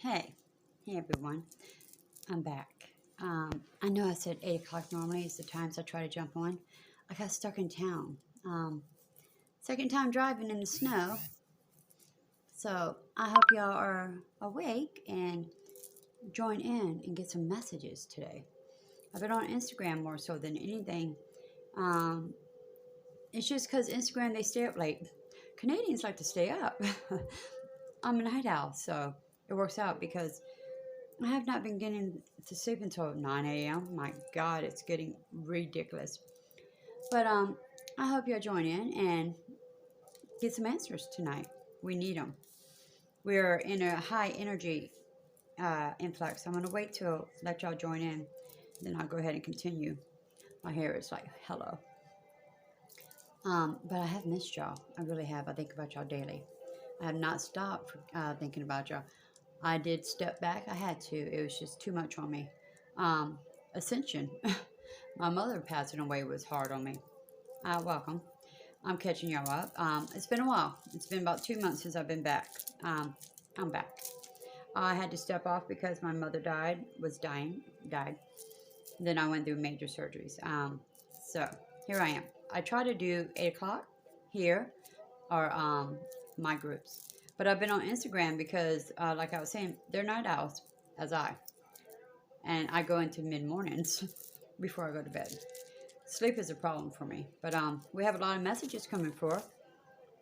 Hey, hey everyone, I'm back. I know I said 8 o'clock normally is the times I try to jump on. I got stuck in town. Second time driving in the snow, so I hope y'all are awake and join in and get some messages today. I've been on Instagram more so than anything. Um, it's just because Instagram, they stay up late. Canadians like to stay up. I'm a night owl, so it works out because I have not been getting to sleep until 9 a.m. My God, it's getting ridiculous. But I hope you'll join in and get some answers tonight. We need them. We're in a high energy influx. I'm gonna wait till let y'all join in, then I'll go ahead and continue. My hair is like hello. But I have missed y'all. I really have. I think about y'all daily. I have not stopped thinking about y'all. I did step back. I had to. It was just too much on me. Um, Ascension. My mother passing away was hard on me. Welcome. I'm catching y'all up. It's been a while. It's been about 2 months since I've been back. I'm back. I had to step off because my mother died. Then I went through major surgeries. So here I am. I try to do 8 o'clock here or my groups. But I've been on Instagram because, like I was saying, they're night owls, as I. And I go into mid-mornings before I go to bed. Sleep is a problem for me. But we have a lot of messages coming forth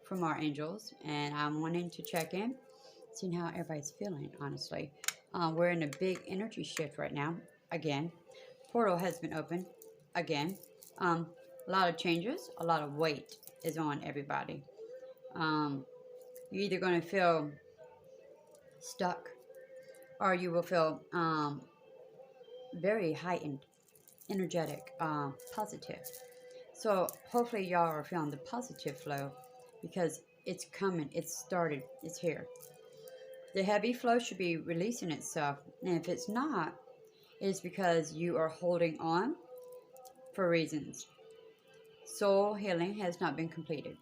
from our angels. And I'm wanting to check in, seeing how everybody's feeling, honestly. We're in a big energy shift right now. Again. Portal has been opened. Again. A lot of changes. A lot of weight is on everybody. You're either going to feel stuck or you will feel very heightened, energetic, positive. So hopefully y'all are feeling the positive flow because it's coming, it's started, it's here. The heavy flow should be releasing itself, and if it's not, it's because you are holding on for reasons. Soul healing has not been completed.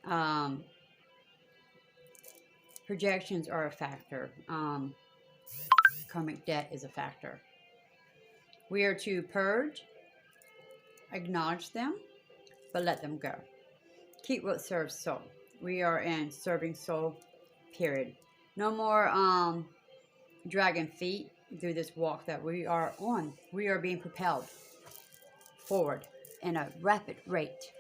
Um, Projections are a factor. Karmic debt is a factor. We are to purge, acknowledge them, but let them go. Keep what serves soul. We are in serving soul, period. No more dragging feet through this walk that we are on. We are being propelled forward in a rapid rate.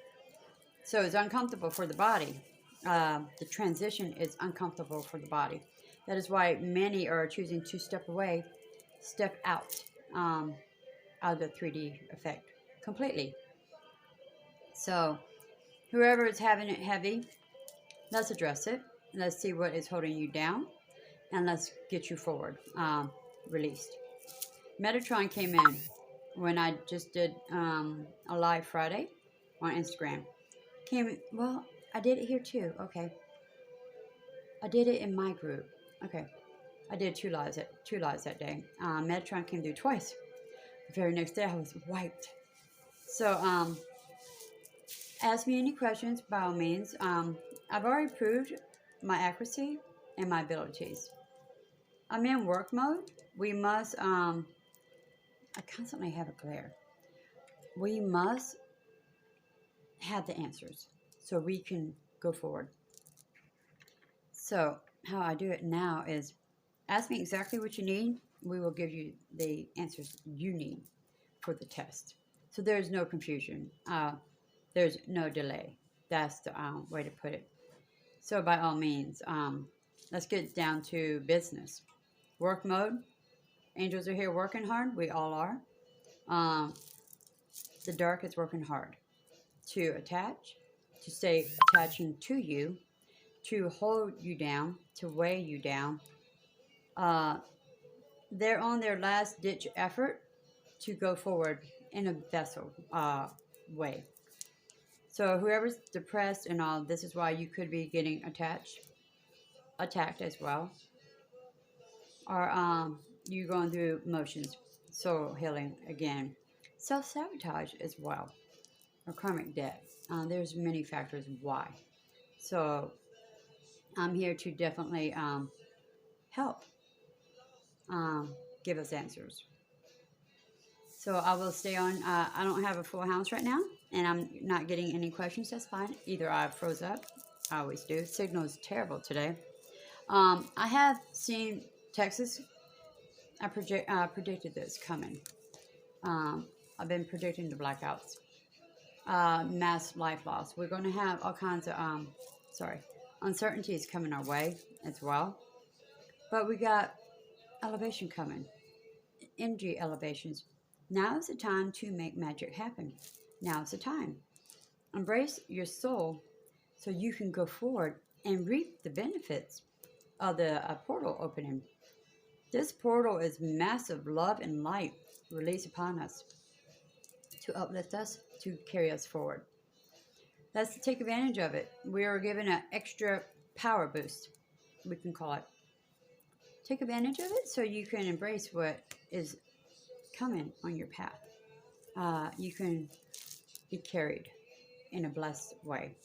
So it's uncomfortable for the body. The transition is uncomfortable for the body. That is why many are choosing to step away, step out of the 3D effect completely. So whoever is having it heavy, let's address it. Let's see what is holding you down, and let's get you forward, released. Metatron came in when I just did a live Friday on Instagram. Well, I did it here too. Okay. I did it in my group. Okay. I did two lives that day. Metatron came through twice. The very next day I was wiped. So, ask me any questions by all means. I've already proved my accuracy and my abilities. I'm in work mode. We must, I constantly have a glare. We must have the answers so we can go forward. So, how I do it now is ask me exactly what you need. We will give you the answers you need for the test. So, there's no confusion. There's no delay. That's the way to put it. So, by all means, let's get down to business. Work mode. Angels are here working hard. We all are. The dark is working hard to attach, to stay attaching to you, to hold you down, to weigh you down. They're on their last ditch effort to go forward in a vessel way. So whoever's depressed and all, this is why you could be getting attacked as well. Or you going through motions, soul healing again, self-sabotage as well, or karmic debt. There's many factors why. So I'm here to definitely help. give us answers. So I will stay on. I don't have a full house right now, and I'm not getting any questions. That's fine. Either I froze up. I always do. Signal is terrible today. I have seen Texas. Predicted this coming. Um, I've been predicting the blackouts, mass life loss. We're going to have all kinds of uncertainties coming our way as well. But we got elevation coming, energy elevations. Now is the time to make magic happen. Now is the time. Embrace your soul so you can go forward and reap the benefits of the portal opening. This portal is massive love and light released upon us to uplift us, to carry us forward. Let's take advantage of it. We are given an extra power boost, we can call it. Take advantage of it so you can embrace what is coming on your path. You can be carried in a blessed way.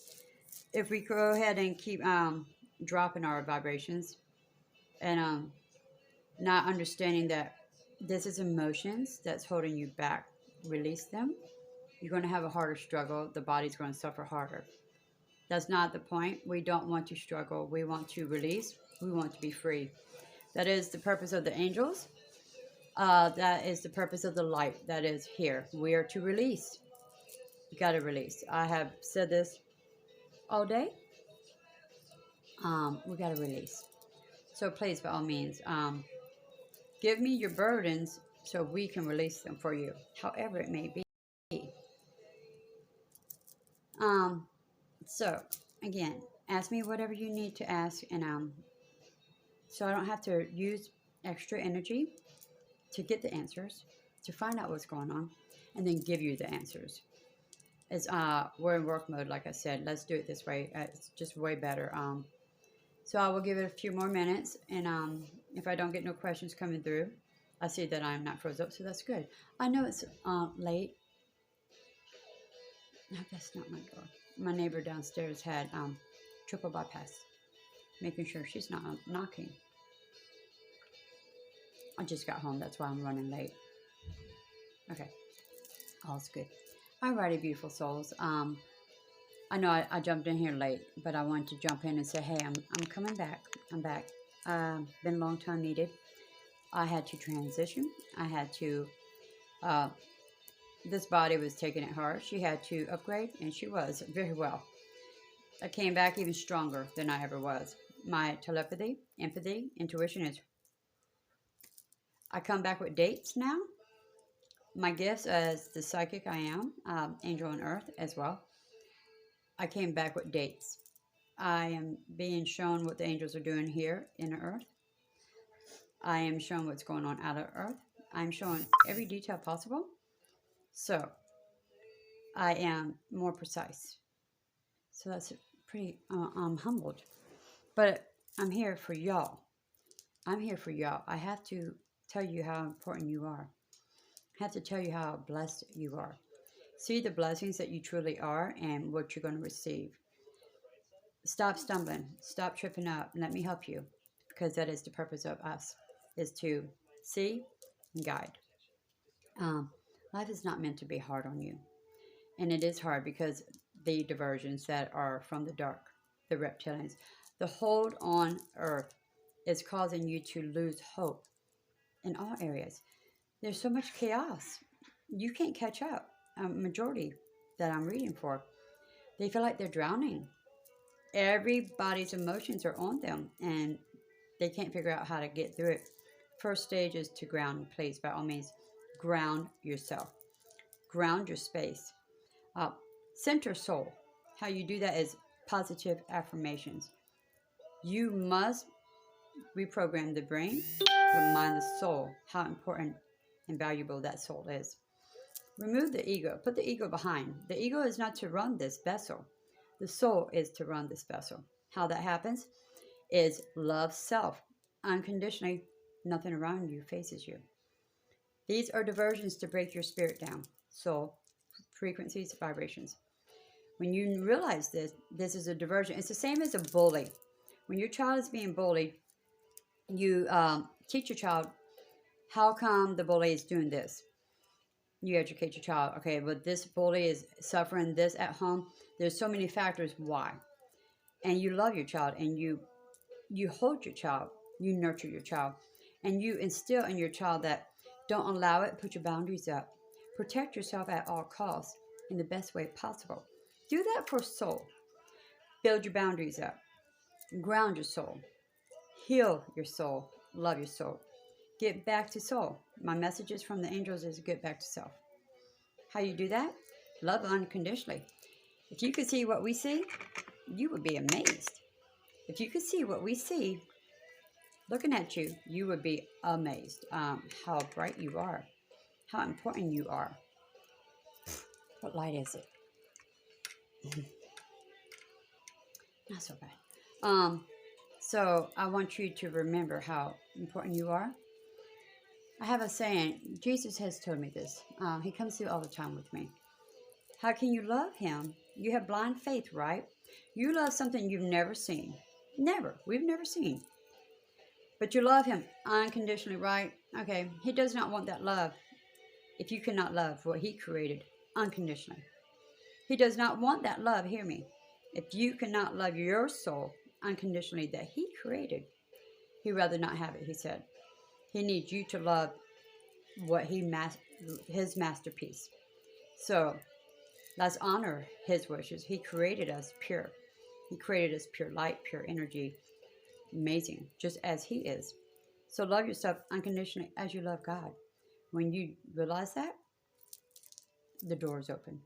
If we go ahead and keep dropping our vibrations and not understanding that this is emotions that's holding you back, release them. You're going to have a harder struggle. The body's going to suffer harder. That's not the point. We don't want to struggle. We want to release. We want to be free. That is the purpose of the angels. That is the purpose of the light that is here. We are to release. You got to release. I have said this all day. We got to release. So please, by all means, give me your burdens so we can release them for you, however it may be. So again, ask me whatever you need to ask, and so I don't have to use extra energy to get the answers, to find out what's going on, and then give you the answers. It's we're in work mode, like I said. Let's do it this way. It's just way better. So I will give it a few more minutes, and if I don't get no questions coming through, I see that I'm not froze up, so that's good. I know it's late. No, that's not my door. My neighbor downstairs had triple bypass, making sure she's not knocking. I just got home. That's why I'm running late. Okay. All's good. Alrighty, beautiful souls. I know I jumped in here late, but I wanted to jump in and say, hey, I'm coming back. I'm back. Been a long time needed. I had to transition. I had to, this body was taking it hard. She had to upgrade, and she was very well. I came back even stronger than I ever was. My telepathy, empathy, intuition is, I come back with dates now. My gifts as the psychic I am, angel on earth as well. I came back with dates. I am being shown what the angels are doing here in the earth. I am shown what's going on out of earth. I'm showing every detail possible. So I am more precise. So that's pretty, I'm humbled. But I'm here for y'all. I'm here for y'all. I have to tell you how important you are. I have to tell you how blessed you are. See the blessings that you truly are and what you're going to receive. Stop stumbling. Stop tripping up. And let me help you, because that is the purpose of us, is to see and guide. Life is not meant to be hard on you. And it is hard because the diversions that are from the dark, the reptilians, the hold on earth is causing you to lose hope in all areas. There's so much chaos. You can't catch up. Majority that I'm reading for, they feel like they're drowning. Everybody's emotions are on them, and they can't figure out how to get through it. First stage is to ground. Please, by all means, ground yourself. Ground your space. Center soul. How you do that is positive affirmations. You must reprogram the brain, remind the soul how important and valuable that soul is. Remove the ego. Put the ego behind. The ego is not to run this vessel. The soul is to run this vessel. How that happens is love self. Unconditionally, nothing around you faces you. These are diversions to break your spirit down. Soul, frequencies, vibrations. When you realize this is a diversion. It's the same as a bully. When your child is being bullied, you teach your child How come the bully is doing this? You educate your child. Okay, but this bully is suffering this at home. There's so many factors why. And you love your child, and you hold your child, you nurture your child, and you instill in your child that don't allow it, put your boundaries up. Protect yourself at all costs in the best way possible. Do that for soul. Build your boundaries up. Ground your soul. Heal your soul. Love your soul. Get back to soul. My messages from the angels is get back to self. How you do that? Love unconditionally. If you could see what we see, you would be amazed. If you could see what we see, looking at you, you would be amazed how bright you are, how important you are. What light is it? Not so bad. So I want you to remember how important you are. I have a saying, Jesus has told me this. He comes through all the time with me. How can you love him? You have blind faith, right? You love something you've never seen. Never. We've never seen. But you love him unconditionally, right? Okay, he does not want that love if you cannot love what he created unconditionally. He does not want that love, hear me. If you cannot love your soul unconditionally that he created, he'd rather not have it, he said. He needs you to love what his masterpiece. So let's honor his wishes. He created us pure. He created us pure light, pure energy. Amazing, just as he is. So love yourself unconditionally as you love God. When you realize that, the doors open.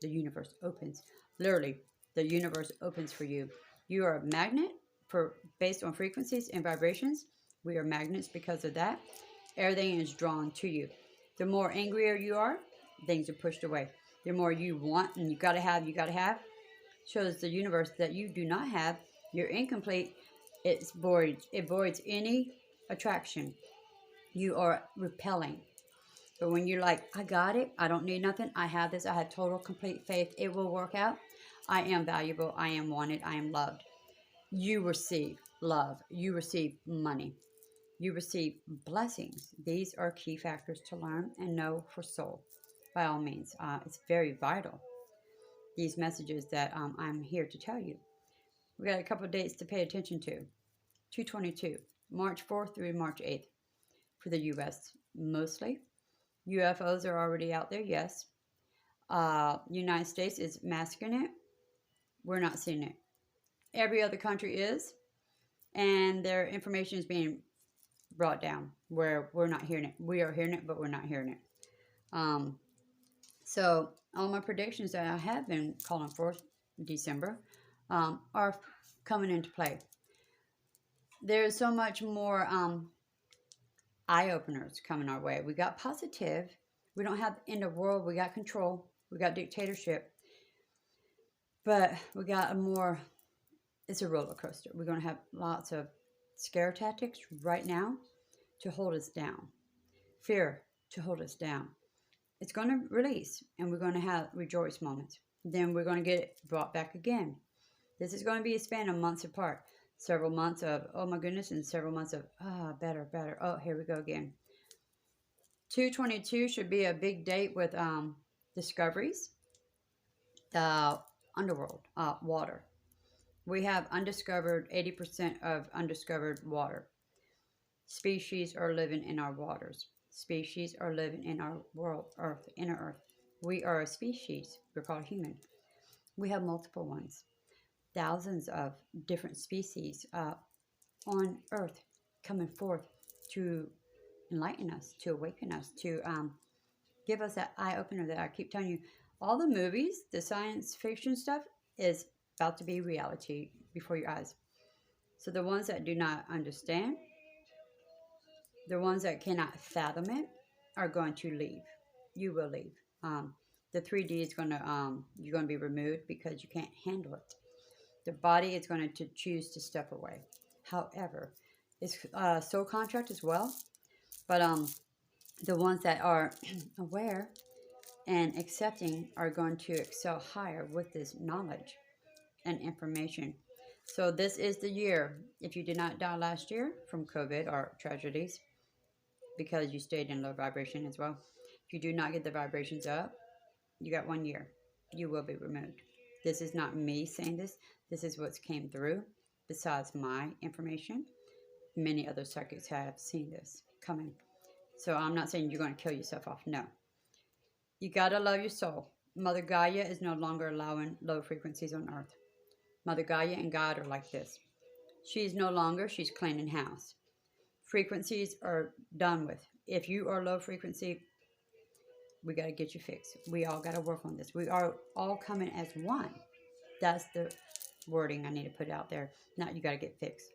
The universe opens. Literally, the universe opens for you. You are a magnet based on frequencies and vibrations. We are magnets because of that. Everything is drawn to you. The more angrier you are, things are pushed away. The more you want and you gotta have, shows the universe that you do not have. You're incomplete. It's void. It voids any attraction. You are repelling. But when you're like, I got it, I don't need nothing, I have this, I have total, complete faith, it will work out. I am valuable, I am wanted, I am loved. You receive love, you receive money, you receive blessings. These are key factors to learn and know for soul. By all means, it's very vital. These messages that I'm here to tell you. We got a couple of dates to pay attention to. 222, March 4th through March 8th for the U.S. mostly. UFOs are already out there, yes. United States is masking it. We're not seeing it. Every other country is, and their information is being brought down where we're not hearing it. We are hearing it, but we're not hearing it. So all my predictions that I have been calling for December are coming into play. There's so much more eye-openers coming our way. We got positive. We don't have the end of the world. We got control. We got dictatorship. But we got it's a roller coaster. We're going to have lots of scare tactics right now to hold us down. Fear to hold us down. It's going to release, and we're going to have rejoice moments. Then we're going to get it brought back again. This is going to be a span of months apart. Several months of, oh my goodness, and several months of, better. Oh, here we go again. 222 should be a big date with discoveries. The underworld, water. We have undiscovered, 80% of undiscovered water. Species are living in our waters. Species are living in our world, Earth, inner Earth. We are a species. We're called human. We have multiple ones. Thousands of different species on Earth coming forth to enlighten us, to awaken us, to give us that eye-opener that I keep telling you. All the movies, the science fiction stuff is about to be reality before your eyes. So the ones that do not understand, the ones that cannot fathom it, are going to leave. You will leave. The 3D is going to, you're going to be removed because you can't handle it. The body is going to choose to step away. However, it's soul contract as well. But the ones that are aware and accepting are going to excel higher with this knowledge and information. So this is the year. If you did not die last year from COVID or tragedies, because you stayed in low vibration as well. If you do not get the vibrations up, you got 1 year. You will be removed. This is not me saying this. This is what's came through. Besides my information, many other psychics have seen this coming. So I'm not saying you're going to kill yourself off. No. You got to love your soul. Mother Gaia is no longer allowing low frequencies on Earth. Mother Gaia and God are like this. She's no longer, she's cleaning house. Frequencies are done with. If you are low frequency, we got to get you fixed. We all got to work on this. We are all coming as one. That's the wording I need to put out there. Not you got to get fixed.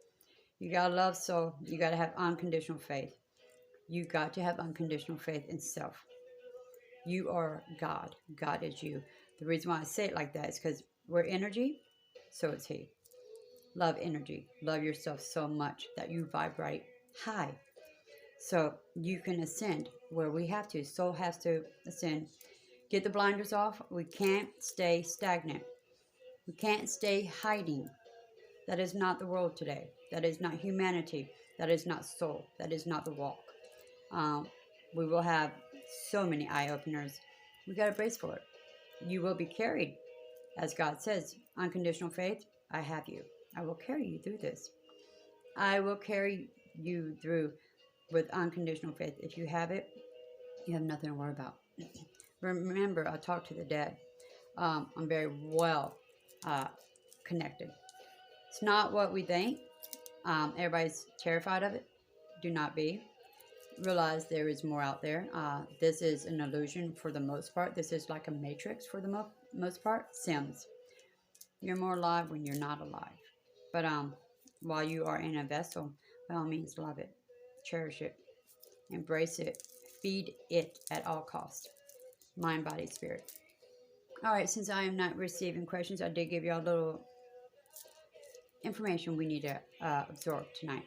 You got to love soul. You got to have unconditional faith. You got to have unconditional faith in self. You are God. God is you. The reason why I say it like that is because we're energy, so is He. Love energy. Love yourself so much that you vibrate high. So you can ascend where we have to. Soul has to ascend. Get the blinders off. We can't stay stagnant. We can't stay hiding. That is not the world today. That is not humanity. That is not soul. That is not the walk. We will have so many eye-openers. We got to brace for it. You will be carried. As God says, unconditional faith, I have you. I will carry you through this. I will carry you through with unconditional faith. If you have it, you have nothing to worry about. Remember, I talk to the dead. I'm very well connected. It's not what we think. Everybody's terrified of it. Do not be. Realize there is more out there. This is an illusion for the most part. This is like a matrix for the most part. Sims. You're more alive when you're not alive. But while you are in a vessel, by all means, love it. Cherish it. Embrace it. Feed it at all costs. Mind, body, spirit. All right, since I am not receiving questions, I did give you a little information we need to absorb tonight.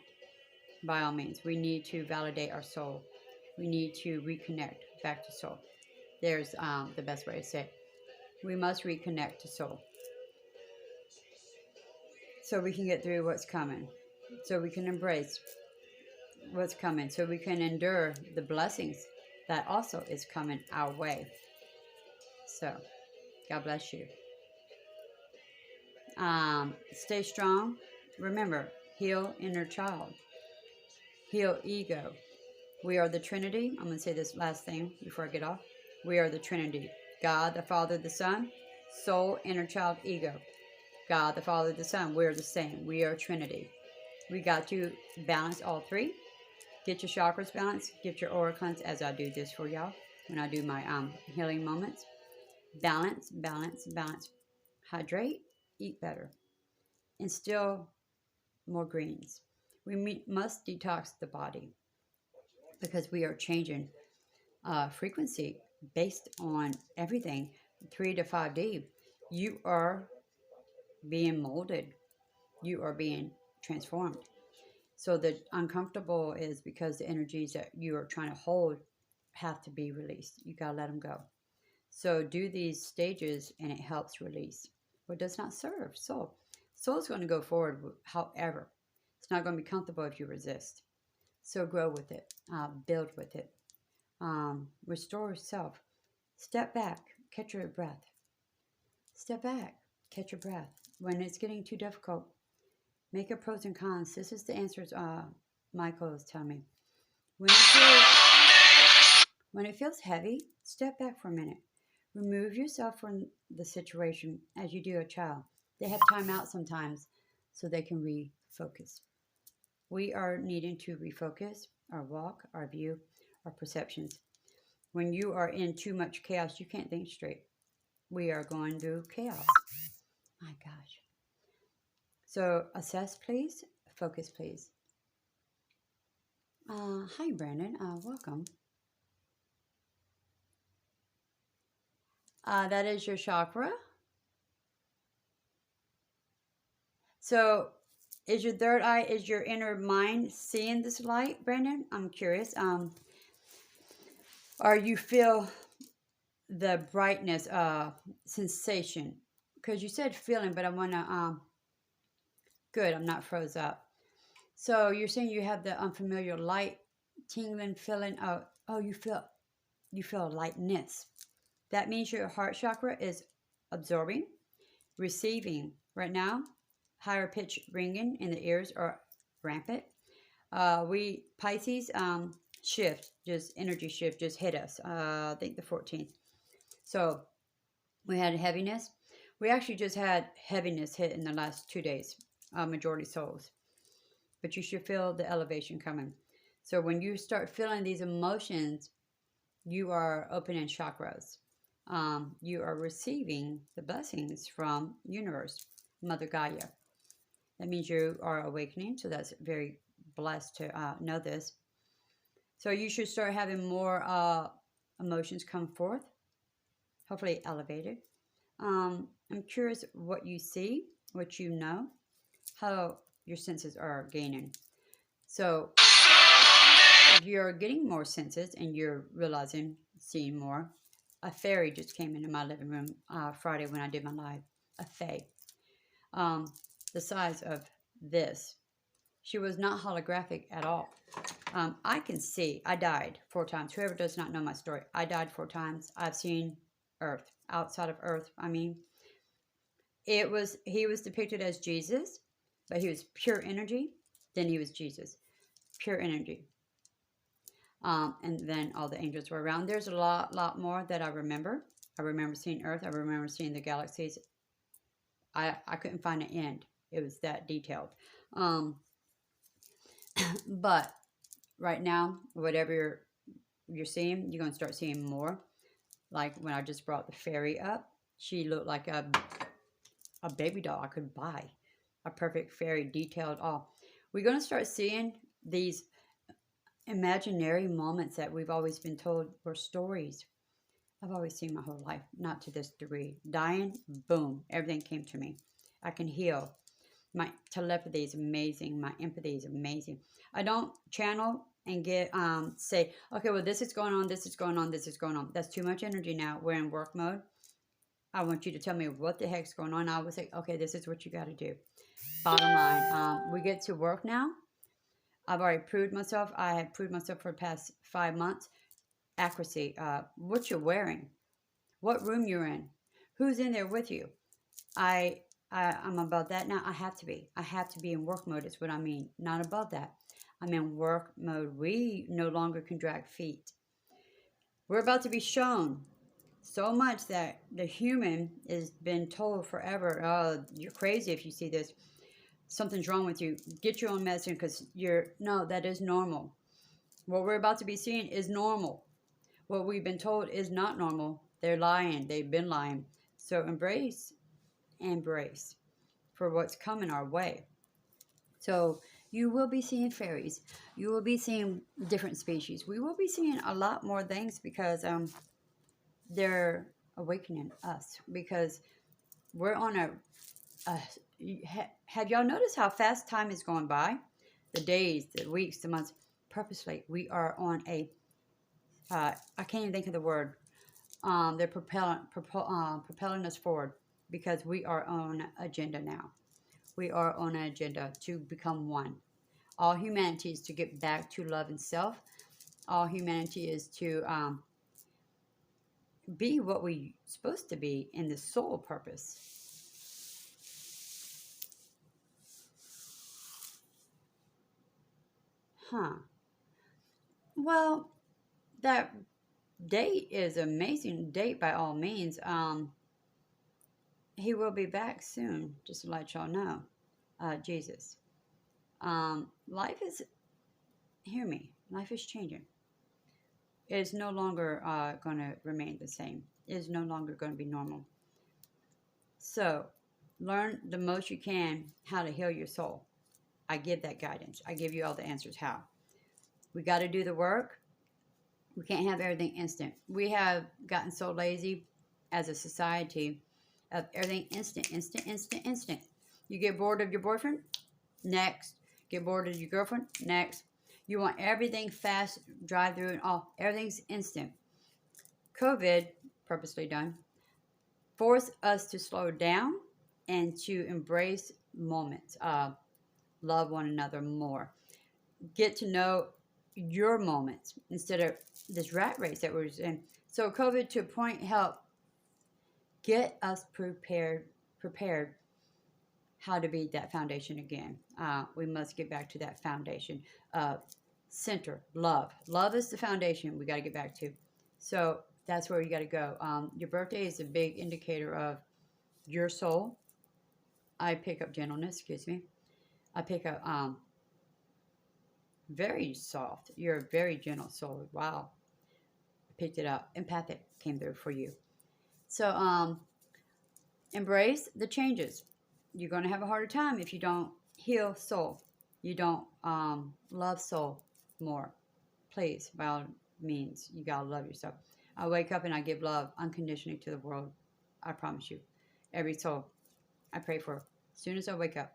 By all means, we need to validate our soul. We need to reconnect back to soul. There's the best way to say it. We must reconnect to soul. So we can get through what's coming. So we can embrace what's coming. So we can endure the blessings that also is coming our way. So, God bless you. Stay strong. Remember, heal inner child. Heal ego. We are the Trinity. I'm going to say this last thing before I get off. We are the Trinity. God, the Father, the Son, soul, inner child, ego. God, the Father, the Son. We're the same. We are Trinity. We got to balance all three. Get your chakras balanced. Get your aura cleansed as I do this for y'all when I do my healing moments. Balance, balance, balance. Hydrate, eat better. Instill more greens. We must detox the body because we are changing frequency based on everything 3 to 5D. You are being molded. You are being transformed. So the uncomfortable is because the energies that you are trying to hold have to be released. You got to let them go. So do these stages and it helps release what does not serve soul. Soul is going to go forward. However, it's not going to be comfortable if you resist. So grow with it. Build with it. Restore yourself. Step back. Catch your breath. Step back. Catch your breath. When it's getting too difficult, make a pros and cons. This is the answers Michael is telling me. When it feels heavy, step back for a minute. Remove yourself from the situation as you do a child. They have time out sometimes so they can refocus. We are needing to refocus our walk, our view, our perceptions. When you are in too much chaos, you can't think straight. We are going through chaos. My gosh. So assess, please. Focus, please. Hi, Brandon. Welcome. That is your chakra. So is your third eye, is your inner mind seeing this light, Brandon? I'm curious. Or you feel the brightness, sensation? Because you said feeling, but I want to, good, I'm not froze up. So you're saying you have the unfamiliar light tingling feeling of, oh, you feel lightness. That means your heart chakra is absorbing, receiving. Right now, higher pitch ringing in the ears are rampant. We Pisces shift, just energy shift, just hit us. I think the 14th. So we had heaviness. We actually just had heaviness hit in the last 2 days. Majority souls, but you should feel the elevation coming. So when you start feeling these emotions, you are opening chakras. You are receiving the blessings from universe, Mother Gaia. That means you are awakening. So that's very blessed to know this. So you should start having more emotions come forth, hopefully elevated. I'm curious what you see, what you know, how your senses are gaining. So if you're getting more senses and you're realizing, seeing more, a fairy just came into my living room Friday when I did my live. A fae, the size of this. She was not holographic at all. I can see. I died 4 times. Whoever does not know my story, I died 4 times. I've seen Earth, outside of Earth. I mean, he was depicted as Jesus, but he was pure energy. Then he was Jesus, pure energy. And then all the angels were around. There's a lot more that I remember. I remember seeing Earth. I remember seeing the galaxies. I couldn't find an end. It was that detailed. But right now, whatever you're seeing, you're going to start seeing more. Like when I just brought the fairy up, she looked like a baby doll I could buy. A perfect fairy, detailed all. We're going to start seeing these imaginary moments that we've always been told were stories. I've always seen my whole life, not to this degree. Dying, boom, everything came to me. I can heal. My telepathy is amazing. My empathy is amazing. I don't channel and get say, okay, well, this is going on, this is going on, this is going on. That's too much energy now. We're in work mode. I want you to tell me what the heck's going on. I would say, okay, this is what you got to do. Bottom line, we get to work now. I've already proved myself. I have proved myself for the past 5 months. Accuracy, what you're wearing, what room you're in, who's in there with you. I'm about that now. I have to be. I have to be in work mode is what I mean. Not above that. I'm in work mode. We no longer can drag feet. We're about to be shown so much that the human has been told forever, oh, you're crazy if you see this. Something's wrong with you. Get your own medicine because no, that is normal. What we're about to be seeing is normal. What we've been told is not normal. They're lying. They've been lying. So embrace for what's coming our way. So you will be seeing fairies. You will be seeing different species. We will be seeing a lot more things because they're awakening us because we're on have y'all noticed how fast time is going by? The days, the weeks, the months. Purposely, we are on a I can't even think of the word. They're propelling us forward because we are on an agenda now. We are on an agenda to become one. All humanity is to get back to love and self. All humanity is to be what we're supposed to be in the soul purpose. Well, that date is amazing date by all means. He will be back soon, just to let y'all know. Jesus. Life is, hear me, life is changing. It is no longer going to remain the same. It is no longer going to be normal. So, learn the most you can how to heal your soul. I give that guidance. I give you all the answers how. We got to do the work. We can't have everything instant. We have gotten so lazy as a society of everything instant, instant, instant, instant. You get bored of your boyfriend? Next. Get bored of your girlfriend? Next. You want everything fast, drive through and all. Everything's instant. COVID, purposely done, forced us to slow down and to embrace moments. Love one another more. Get to know your moments instead of this rat race that we're in. So COVID to a point helped get us prepared how to be that foundation again. We must get back to that foundation. Center, love. Love is the foundation we got to get back to. So that's where you got to go. Your birthday is a big indicator of your soul. I pick up gentleness, excuse me. I pick up very soft. You're a very gentle soul. Wow. I picked it up. Empathic came through for you. So embrace the changes. You're going to have a harder time if you don't heal soul. You don't love soul more. Please, by all means, you got to love yourself. I wake up and I give love unconditionally to the world. I promise you. Every soul I pray for. As soon as I wake up,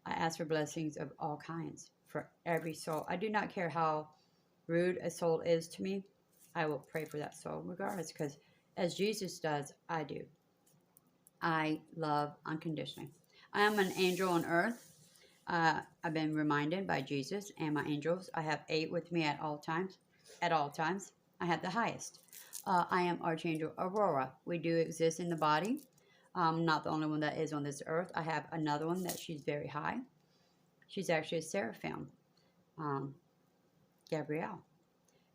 I ask for blessings of all kinds for every soul. I do not care how rude a soul is to me. I will pray for that soul regardless, because as Jesus does, I do. I love unconditionally. I am an angel on earth. I've been reminded by Jesus and my angels. I have 8 with me at all times. At all times, I have the highest. I am Archangel Aurora. We do exist in the body. Not the only one that is on this earth. I have another one that she's very high. She's actually a seraphim, Gabrielle.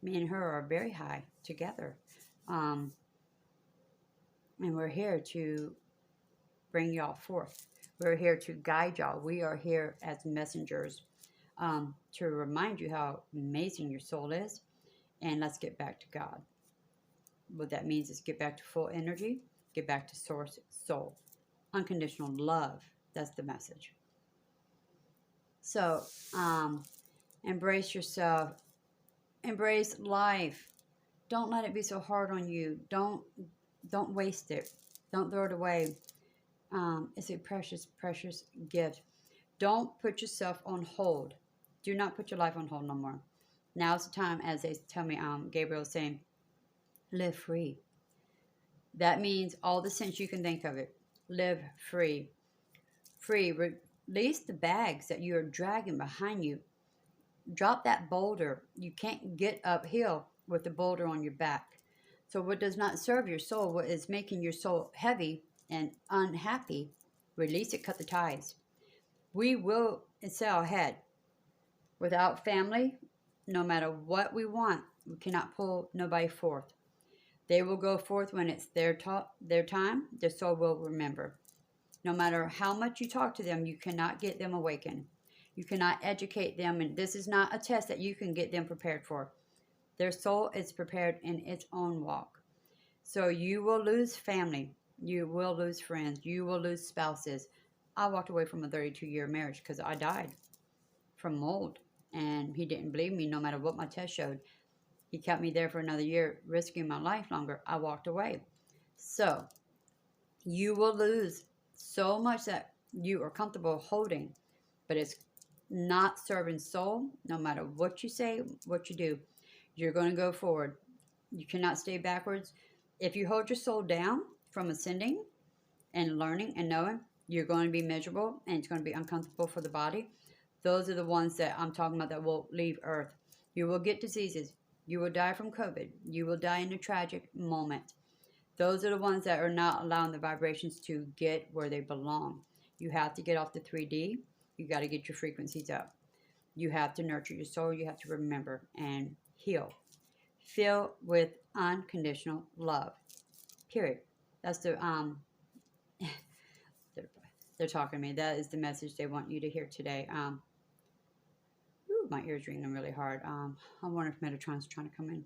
Me and her are very high together. And we're here to bring y'all forth. We're here to guide y'all. We are here as messengers to remind you how amazing your soul is. And let's get back to God. What that means is get back to full energy, get back to source soul. Unconditional love. That's the message. So, embrace yourself. Embrace life. Don't let it be so hard on you. Don't waste it. Don't throw it away. It's a precious, precious gift. Don't put yourself on hold. Do not put your life on hold no more. Now's the time, as they tell me, Gabriel is saying, live free. That means all the sense you can think of it. Live free. Free. Release the bags that you are dragging behind you. Drop that boulder. You can't get uphill with the boulder on your back. So what does not serve your soul, what is making your soul heavy and unhappy, release it, cut the ties. We will excel ahead. Without family, no matter what we want, we cannot pull nobody forth. They will go forth when it's their time. Their soul will remember. No matter how much you talk to them, you cannot get them awakened. You cannot educate them, and this is not a test that you can get them prepared for. Their soul is prepared in its own walk. So you will lose family. You will lose friends. You will lose spouses. I walked away from a 32-year marriage because I died from mold, and he didn't believe me no matter what my test showed. He kept me there for another year, risking my life longer. I walked away. So you will lose so much that you are comfortable holding, but it's not serving soul. No matter what you say, what you do, you're going to go forward. You cannot stay backwards. If you hold your soul down from ascending and learning and knowing, you're going to be miserable and it's going to be uncomfortable for the body. Those are the ones that I'm talking about that will leave Earth. You will get diseases. You will die from COVID. You will die in a tragic moment. Those are the ones that are not allowing the vibrations to get where they belong. You have to get off the 3D. You got to get your frequencies up. You have to nurture your soul. You have to remember and heal. Fill with unconditional love. Period. That's the they're talking to me. That is the message they want you to hear today. My ears ringing really hard. I wonder if Metatron's trying to come in.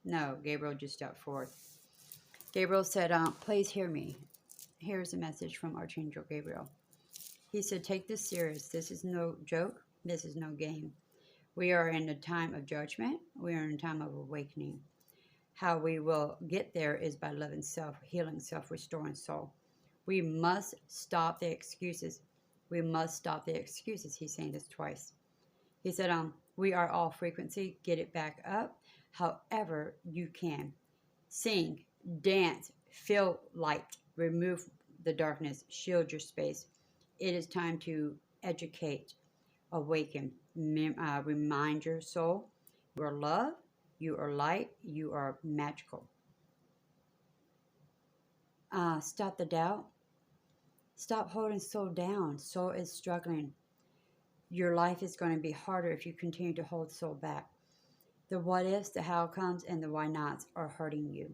No, Gabriel just stepped forth. Gabriel said, please hear me. Here's a message from Archangel Gabriel. He said, take this serious. This is no joke. This is no game. We are in a time of judgment. We are in a time of awakening. How we will get there is by loving self, healing self, restoring soul. We must stop the excuses. We must stop the excuses. He's saying this twice. He said, we are all frequency. Get it back up however you can. Sing, dance, feel light. Remove the darkness. Shield your space. It is time to educate, awaken, remind your soul you are love, you are light, you are magical. Stop the doubt. Stop holding soul down. Soul is struggling. Your life is going to be harder if you continue to hold soul back. The what ifs, the how comes, and the why nots are hurting you.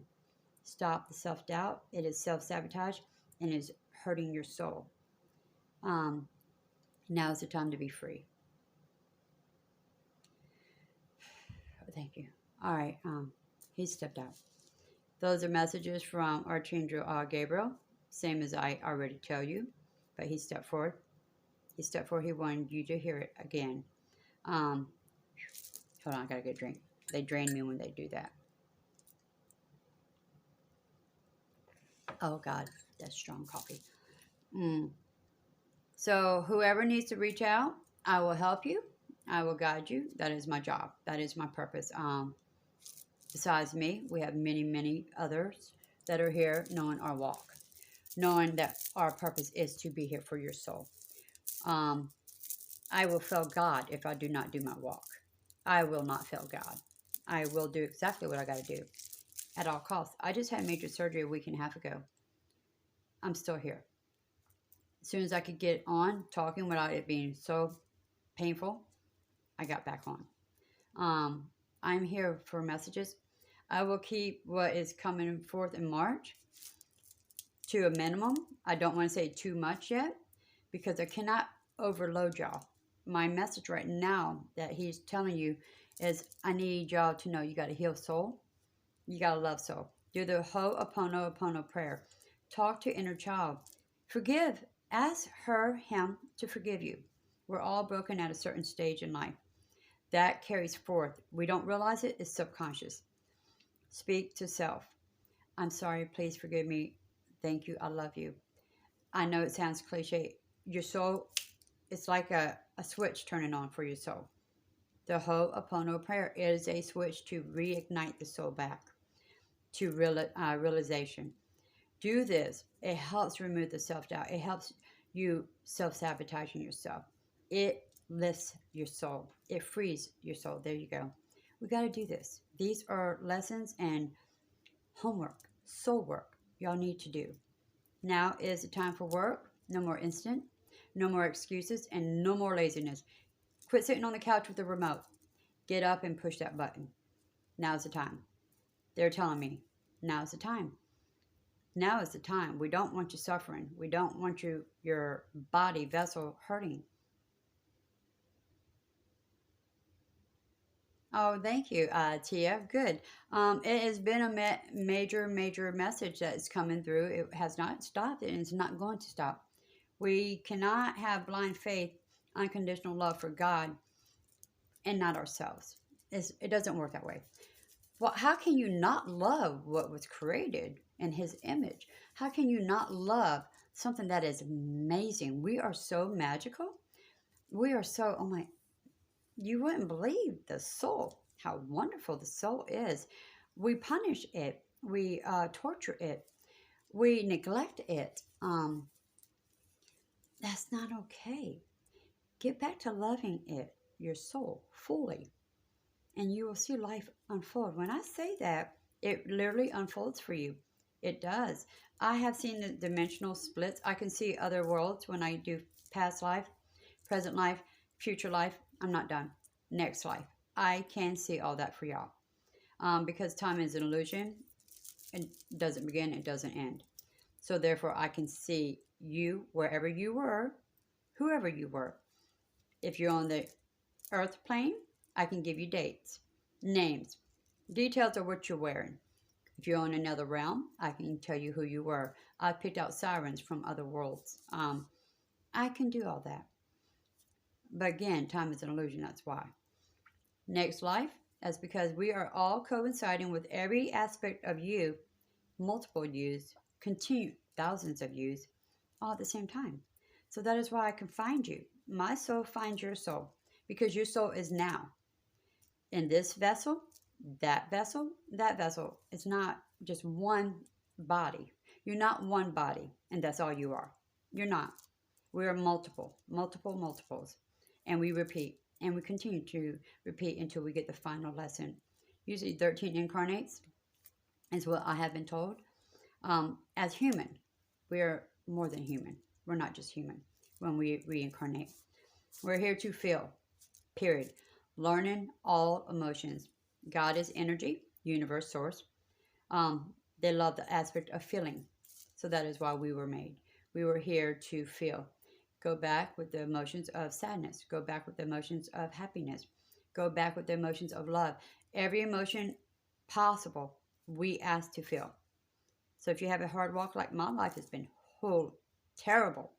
Stop the self doubt. It is self sabotage and is hurting your soul. Um, now is the time to be free. Thank you. All right. He stepped out. Those are messages from Archangel Gabriel, same as I already tell you, but he stepped forward. He stepped forward. He wanted you to hear it again. Hold on, I gotta get a drink. They drain me when they do that. Oh God, that's strong coffee. So whoever needs to reach out, I will help you. I will guide you. That is my job. That is my purpose. Besides me, we have many, many others that are here knowing our walk, knowing that our purpose is to be here for your soul. I will fail God if I do not do my walk. I will not fail God. I will do exactly what I got to do at all costs. I just had major surgery a week and a half ago. I'm still here. As soon as I could get on talking without it being so painful, I got back on. I'm here for messages. I will keep what is coming forth in March to a minimum. I don't want to say too much yet because I cannot overload y'all. My message right now that he's telling you is I need y'all to know you got to heal soul. You got to love soul. Do the Ho'oponopono prayer. Talk to inner child. Forgive. Ask her, him to forgive you. We're all broken at a certain stage in life. That carries forth. We don't realize it. It's subconscious. Speak to self. I'm sorry. Please forgive me. Thank you. I love you. I know it sounds cliche. Your soul, it's like a switch turning on for your soul. The Ho'oponopono prayer is a switch to reignite the soul back to realization. Do this. It helps remove the self-doubt. It helps you self-sabotaging yourself. It lifts your soul. It frees your soul. There you go. We got to do this. These are lessons and homework, soul work y'all need to do. Now is the time for work. No more instant. No more excuses and no more laziness. Quit sitting on the couch with the remote. Get up and push that button. Now's the time. They're telling me, now's the time. Now is the time. We don't want you suffering. We don't want your body vessel hurting. Oh, thank you, Tia. Good. It has been a major message that is coming through. It has not stopped and it's not going to stop. We cannot have blind faith, unconditional love for God and not ourselves. It doesn't work that way. Well, how can you not love what was created in his image? How can you not love something that is amazing? We are so magical. We are so, oh my, you wouldn't believe the soul, how wonderful the soul is. We punish it. We torture it. We neglect it. That's not okay. Get back to loving it, your soul, fully. And you will see life unfold. When I say that, it literally unfolds for you. It does. I have seen the dimensional splits. I can see other worlds when I do past life, present life, future life. I'm not done. Next life. I can see all that for y'all. Because time is an illusion. It doesn't begin, it doesn't end. So therefore, I can see you wherever you were, whoever you were. If you're on the earth plane, I can give you dates, names, details of what you're wearing. If you're on another realm, I can tell you who you were. I picked out sirens from other worlds. I can do all that. But again, time is an illusion, that's why. Next life, that's because we are all coinciding with every aspect of you, multiple yous, continue thousands of yous, all at the same time. So that is why I can find you. My soul finds your soul because your soul is now in this vessel, that vessel, that vessel. It's not just one body. You're not one body, and that's all you are. You're not. We are multiples, and we repeat, And we continue to repeat until we get the final lesson. Usually 13 incarnates is what I have been told. As human, we're more than human. We're not just human when we reincarnate. We're here to feel, period. Learning all emotions. God is energy, universe, source. They love the aspect of feeling. So that is why we were made. We were here to feel. Go back with the emotions of sadness. Go back with the emotions of happiness. Go back with the emotions of love. Every emotion possible, we ask to feel. So if you have a hard walk, like my life has been terrible,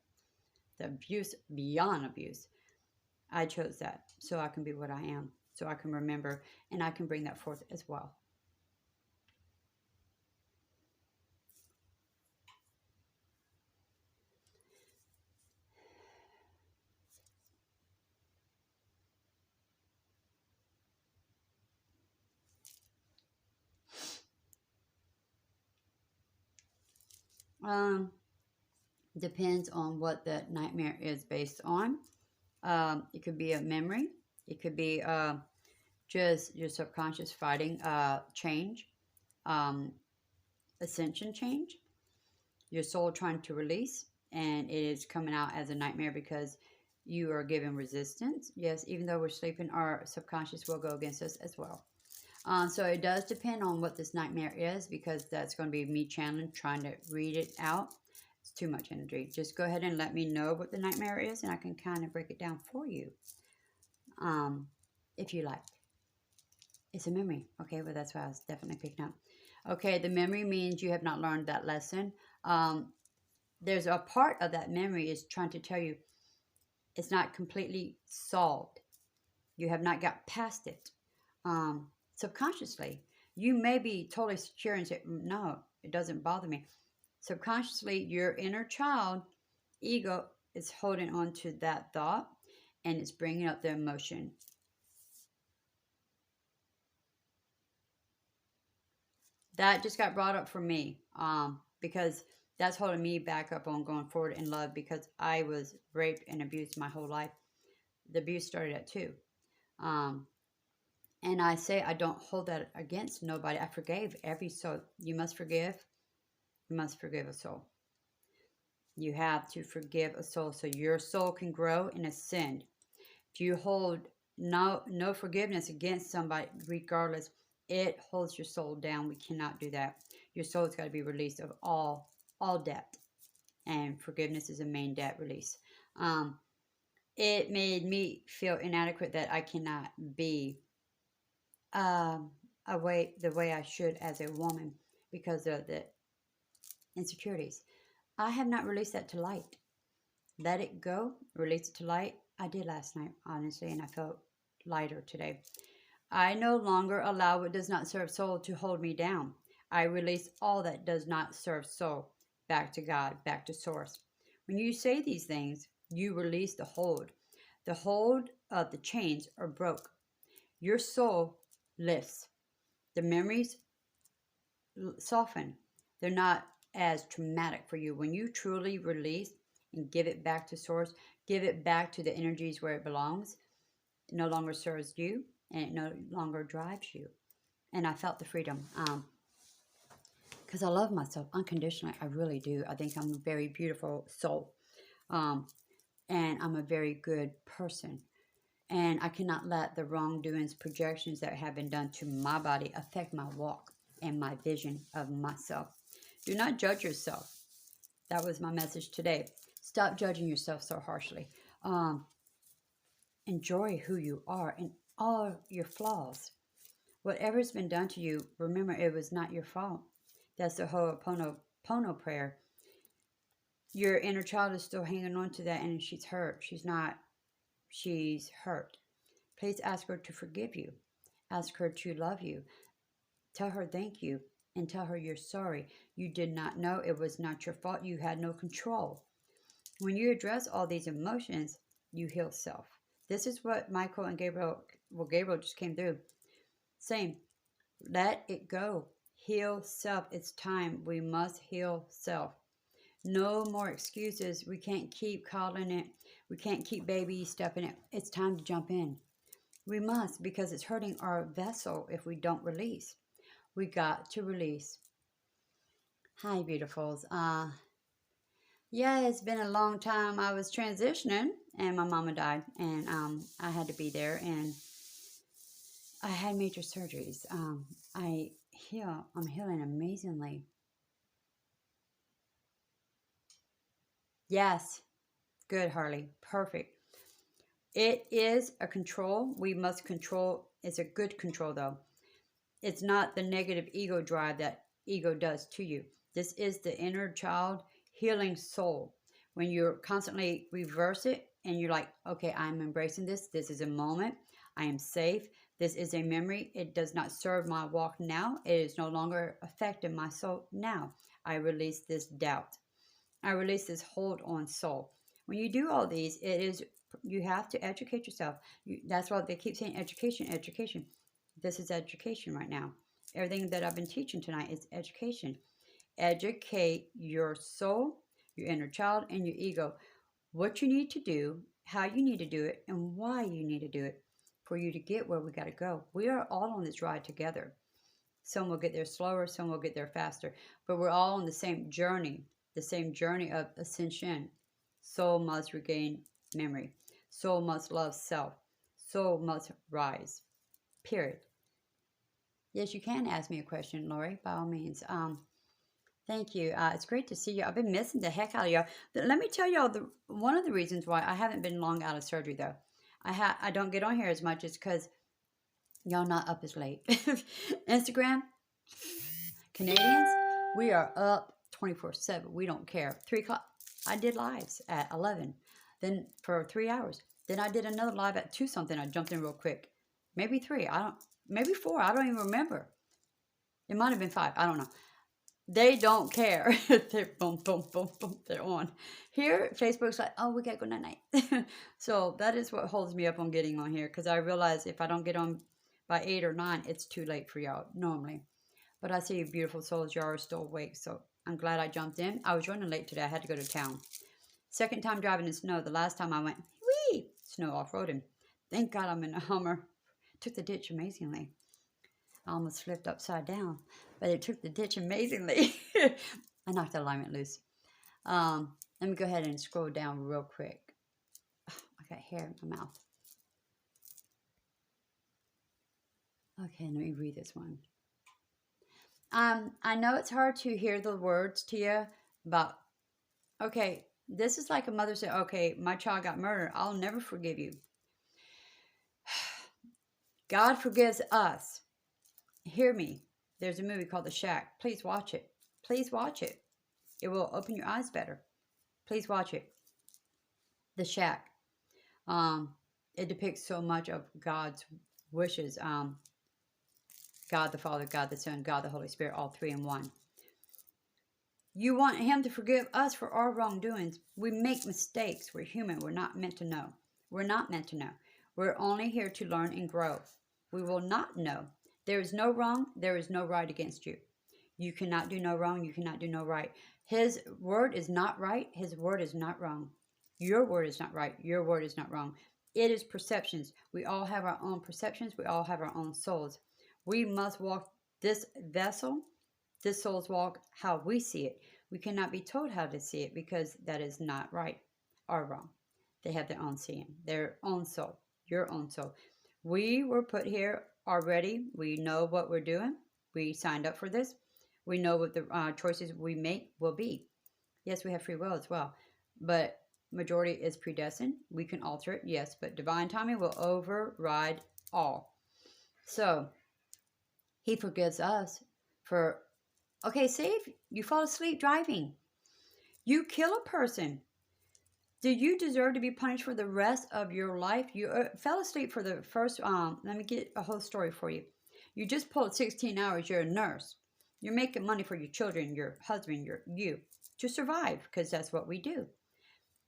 the abuse beyond abuse, I chose that so I can be what I am, so I can remember, and I can bring that forth as well. Um, Depends on what the nightmare is based on. It could be a memory. It could be just your subconscious fighting change, um, ascension change, your soul trying to release, and it is coming out as a nightmare because you are given resistance. Yes, even though we're sleeping, our subconscious will go against us as well. So it does depend on what this nightmare is, because that's going to be me channeling, trying to read it out. It's too much energy. Just go ahead and let me know what the nightmare is, and I can kind of break it down for you, if you like. It's a memory. Okay, well, that's why I was definitely picking up. Okay, the memory means you have not learned that lesson. There's a part of that memory is trying to tell you it's not completely solved. You have not got past it. Subconsciously, you may be totally secure and say, no, it doesn't bother me. Subconsciously, your inner child, ego, is holding on to that thought, and it's bringing up the emotion. That just got brought up for me, because that's holding me back up on going forward in love, because I was raped and abused my whole life. The abuse started at 2. Um, and I say I don't hold that against nobody. I forgave every soul. You must forgive. You must forgive a soul. You have to forgive a soul so your soul can grow and ascend. If you hold no forgiveness against somebody, regardless, it holds your soul down. We cannot do that. Your soul's got to be released of all debt, and forgiveness is a main debt release. It made me feel inadequate that I cannot be the way I should as a woman because of the insecurities. I have not released that to light. Let it go, release it to light. I did last night, honestly, and I felt lighter today. I no longer allow what does not serve soul to hold me down. I release all that does not serve soul back to God, back to source. When you say these things, you release the hold. The hold of the chains are broke. Your soul lifts. The memories soften. They're not as traumatic for you. When you truly release and give it back to source, give it back to the energies where it belongs, it no longer serves you, and it no longer drives you. And I felt the freedom, because I love myself unconditionally. I really do. I think I'm a very beautiful soul, um, and I'm a very good person. And I cannot let the wrongdoings, projections that have been done to my body affect my walk and my vision of myself. Do not judge yourself. That was my message today. Stop judging yourself so harshly. Enjoy who you are and all your flaws. Whatever's been done to you, remember it was not your fault. That's the Ho'oponopono prayer. Your inner child is still hanging on to that, and she's hurt. She's hurt. Please ask her to forgive you. Ask her to love you. Tell her thank you, and tell her you're sorry. You did not know. It was not your fault. You had no control. When you address all these emotions, you heal self. This is what Michael and Gabriel just came through. Same. Let it go. Heal self. It's time. We must heal self. No more excuses. We can't keep calling it. We can't keep baby stepping it. It's time to jump in. We must, because it's hurting our vessel if we don't release. We got to release. Hi, beautifuls. Yeah, it's been a long time. I was transitioning, and my mama died, and I had to be there, and I had major surgeries. I'm healing amazingly. Yes, good, Harley. Perfect. It is a control. We must control. It's a good control, though. It's not the negative ego drive that ego does to you. This is the inner child healing soul. When you're constantly reverse it and you're like, okay, I'm embracing this. This is a moment. I am safe. This is a memory. It does not serve my walk now. It is no longer affecting my soul now. I release this doubt. I release this hold on soul. When you do all these, it is you have to educate yourself. That's why they keep saying education, education. This is education right now. Everything that I've been teaching tonight is education. Educate your soul, your inner child, and your ego. What you need to do, how you need to do it, and why you need to do it for you to get where we got to go. We are all on this ride together. Some will get there slower, some will get there faster, but we're all on the same journey of ascension. Soul must regain memory. Soul must love self. Soul must rise. Period. Yes, you can ask me a question, Lori, by all means. Thank you. It's great to see you. I've been missing the heck out of y'all. Let me tell y'all one of the reasons why I haven't been long out of surgery though. I don't get on here as much is because y'all not up as late. Instagram, Canadians, we are up 24/7. We don't care. 3 o'clock. I did lives at 11. Then for 3 hours. Then I did another live at 2 something. I jumped in real quick. Maybe 3. Maybe 4. I don't even remember. It might have been 5. I don't know. They don't care. They're boom, boom, boom, boom. They're on. Here, Facebook's like, oh, we got to go night night. So that is what holds me up on getting on here because I realize if I don't get on by 8 or 9, it's too late for y'all normally. But I see you beautiful souls. Y'all are still awake. So I'm glad I jumped in. I was running late today. I had to go to town. Second time driving in snow. The last time I went, whee, snow off-roading. Thank God I'm in a Hummer. Took the ditch amazingly. I almost flipped upside down, but it took the ditch amazingly. I knocked the alignment loose. Let me go ahead and scroll down real quick. I got hair in my mouth. Okay, let me read this one. I know it's hard to hear the words to you about, okay, this is like a mother saying, okay, my child got murdered. I'll never forgive you. God forgives us. Hear me. There's a movie called The Shack. Please watch it. Please watch it. It will open your eyes better. Please watch it. The Shack. It depicts so much of God's wishes. God the Father, God the Son, God the Holy Spirit, all three in one. You want Him to forgive us for our wrongdoings. We make mistakes. We're human. We're not meant to know. We're not meant to know. We're only here to learn and grow. We will not know. There is no wrong. There is no right against you. You cannot do no wrong. You cannot do no right. His word is not right. His word is not wrong. Your word is not right. Your word is not wrong. It is perceptions. We all have our own perceptions. We all have our own souls. We must walk this vessel, this soul's walk, how we see it. We cannot be told how to see it because that is not right or wrong. They have their own seeing, their own soul, your own soul. We were put here already. We know what we're doing. We signed up for this. We know what the choices we make will be. Yes, we have free will as well, but majority is predestined. We can alter it, yes, but divine timing will override all. So He forgives us for, okay, say if you fall asleep driving, you kill a person. Do you deserve to be punished for the rest of your life? You fell asleep for the first, let me get a whole story for you. You just pulled 16 hours. You're a nurse. You're making money for your children, your husband, you to survive because that's what we do.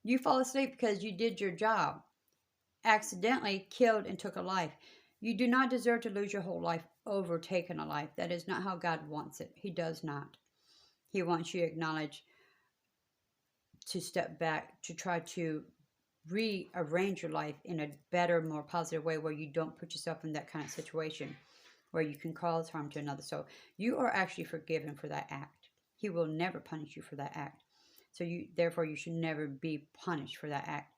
You fall asleep because you did your job, accidentally killed and took a life. You do not deserve to lose your whole life over taking a life. That is not how God wants it. He does not. He wants you to acknowledge, to step back, to try to rearrange your life in a better, more positive way where you don't put yourself in that kind of situation where you can cause harm to another. So you are actually forgiven for that act. He will never punish you for that act. So therefore you should never be punished for that act.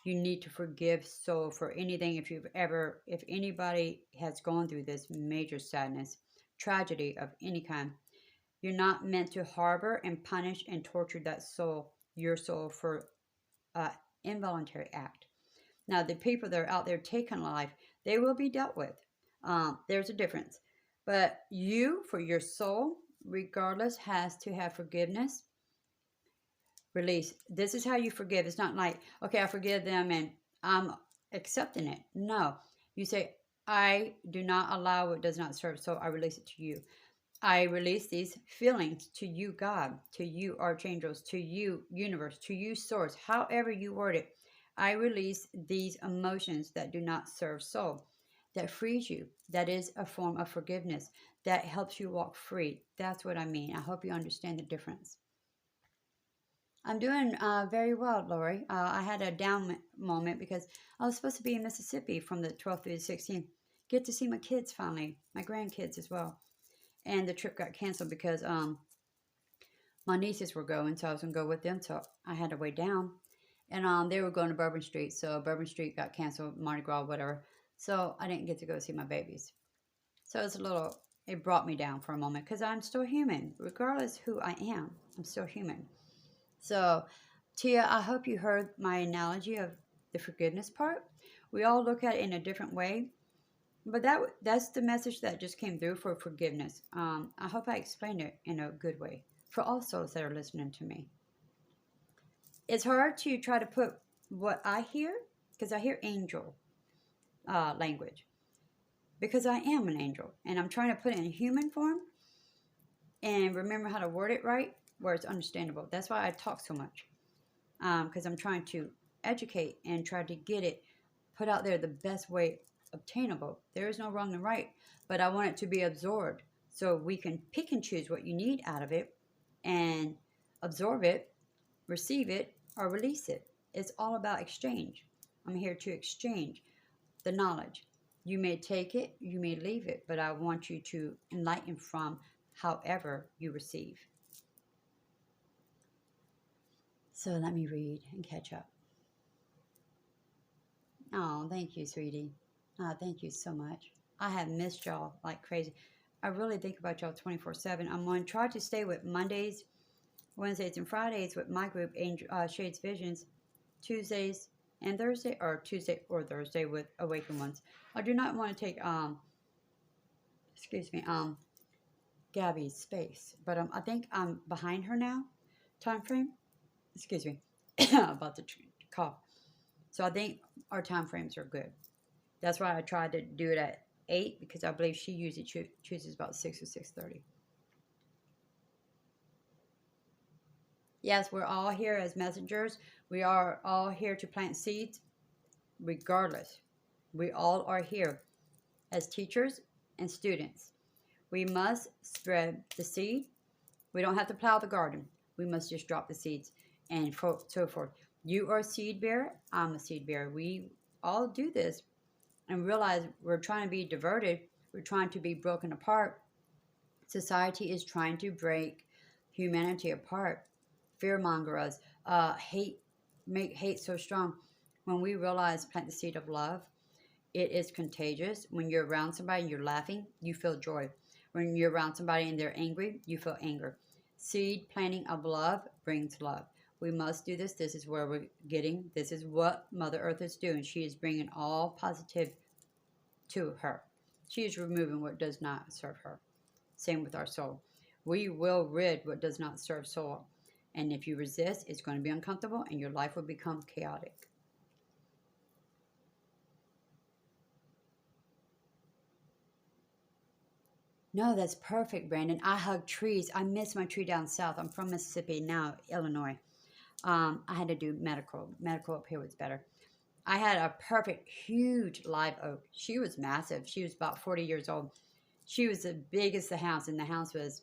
You need to forgive. So for anything, if anybody has gone through this major sadness, tragedy of any kind, you're not meant to harbor and punish and torture that soul, your soul, for involuntary act. Now, the people that are out there taking life, they will be dealt with. There's a difference. But you, for your soul, regardless, has to have forgiveness, release. This is how you forgive. It's not like, okay, I forgive them and I'm accepting it. No. You say, I do not allow what does not serve, so I release it to you. I release these feelings to you, God, to you, archangels, to you, universe, to you, source, however you word it. I release these emotions that do not serve soul, that frees you. That is a form of forgiveness that helps you walk free. That's what I mean. I hope you understand the difference. I'm doing very well, Lori. I had a down moment because I was supposed to be in Mississippi from the 12th through the 16th. Get to see my kids finally, my grandkids as well. And the trip got canceled because my nieces were going, so I was going to go with them. So I had to weigh down. And they were going to Bourbon Street, so Bourbon Street got canceled, Mardi Gras, whatever. So I didn't get to go see my babies. So it brought me down for a moment because I'm still human. Regardless who I am, I'm still human. So, Tia, I hope you heard my analogy of the forgiveness part. We all look at it in a different way, but that's the message that just came through for forgiveness. I hope I explained it in a good way for all souls that are listening to me. It's hard to try to put what I hear because I hear angel language because I am an angel and I'm trying to put it in human form and remember how to word it right where it's understandable. That's why I talk so much because I'm trying to educate and try to get it put out there the best way obtainable. There is no wrong and right, but I want it to be absorbed so we can pick and choose what you need out of it and absorb it, receive it, or release it. It's all about exchange. I'm here to exchange the knowledge. You may take it, you may leave it, but I want you to enlighten from however you receive. So let me read and catch up. Oh, thank you, sweetie. Oh, thank you so much. I have missed y'all like crazy. I really think about y'all 24/7. I'm going to try to stay with Mondays, Wednesdays, and Fridays with my group, Shades Visions, Tuesdays and Thursday, or Tuesday or Thursday with Awakened Ones. I do not want to take, excuse me, Gabby's space, but I think I'm behind her now, time frame. Excuse me, about to cough. So I think our time frames are good. That's why I tried to do it at 8 because I believe she usually chooses about 6 or 6:30. Yes, we're all here as messengers. We are all here to plant seeds regardless. We all are here as teachers and students. We must spread the seed. We don't have to plow the garden. We must just drop the seeds and so forth. You are a seed bearer. I'm a seed bearer. We all do this and realize we're trying to be diverted. We're trying to be broken apart. Society is trying to break humanity apart, fearmonger us, make hate so strong. When we realize plant the seed of love, it is contagious. When you're around somebody and you're laughing, you feel joy. When you're around somebody and they're angry, you feel anger. Seed planting of love brings love. We must do this. This is where we're getting. This is what Mother Earth is doing. She is bringing all positive to her. She is removing what does not serve her. Same with our soul. We will rid what does not serve soul. And if you resist, it's going to be uncomfortable and your life will become chaotic. No, that's perfect, Brandon. I hug trees. I miss my tree down south. I'm from Mississippi, now Illinois. I had to do medical. Medical up here was better. I had a perfect, huge live oak. She was massive. She was about 40 years old. She was as big as the house, and the house was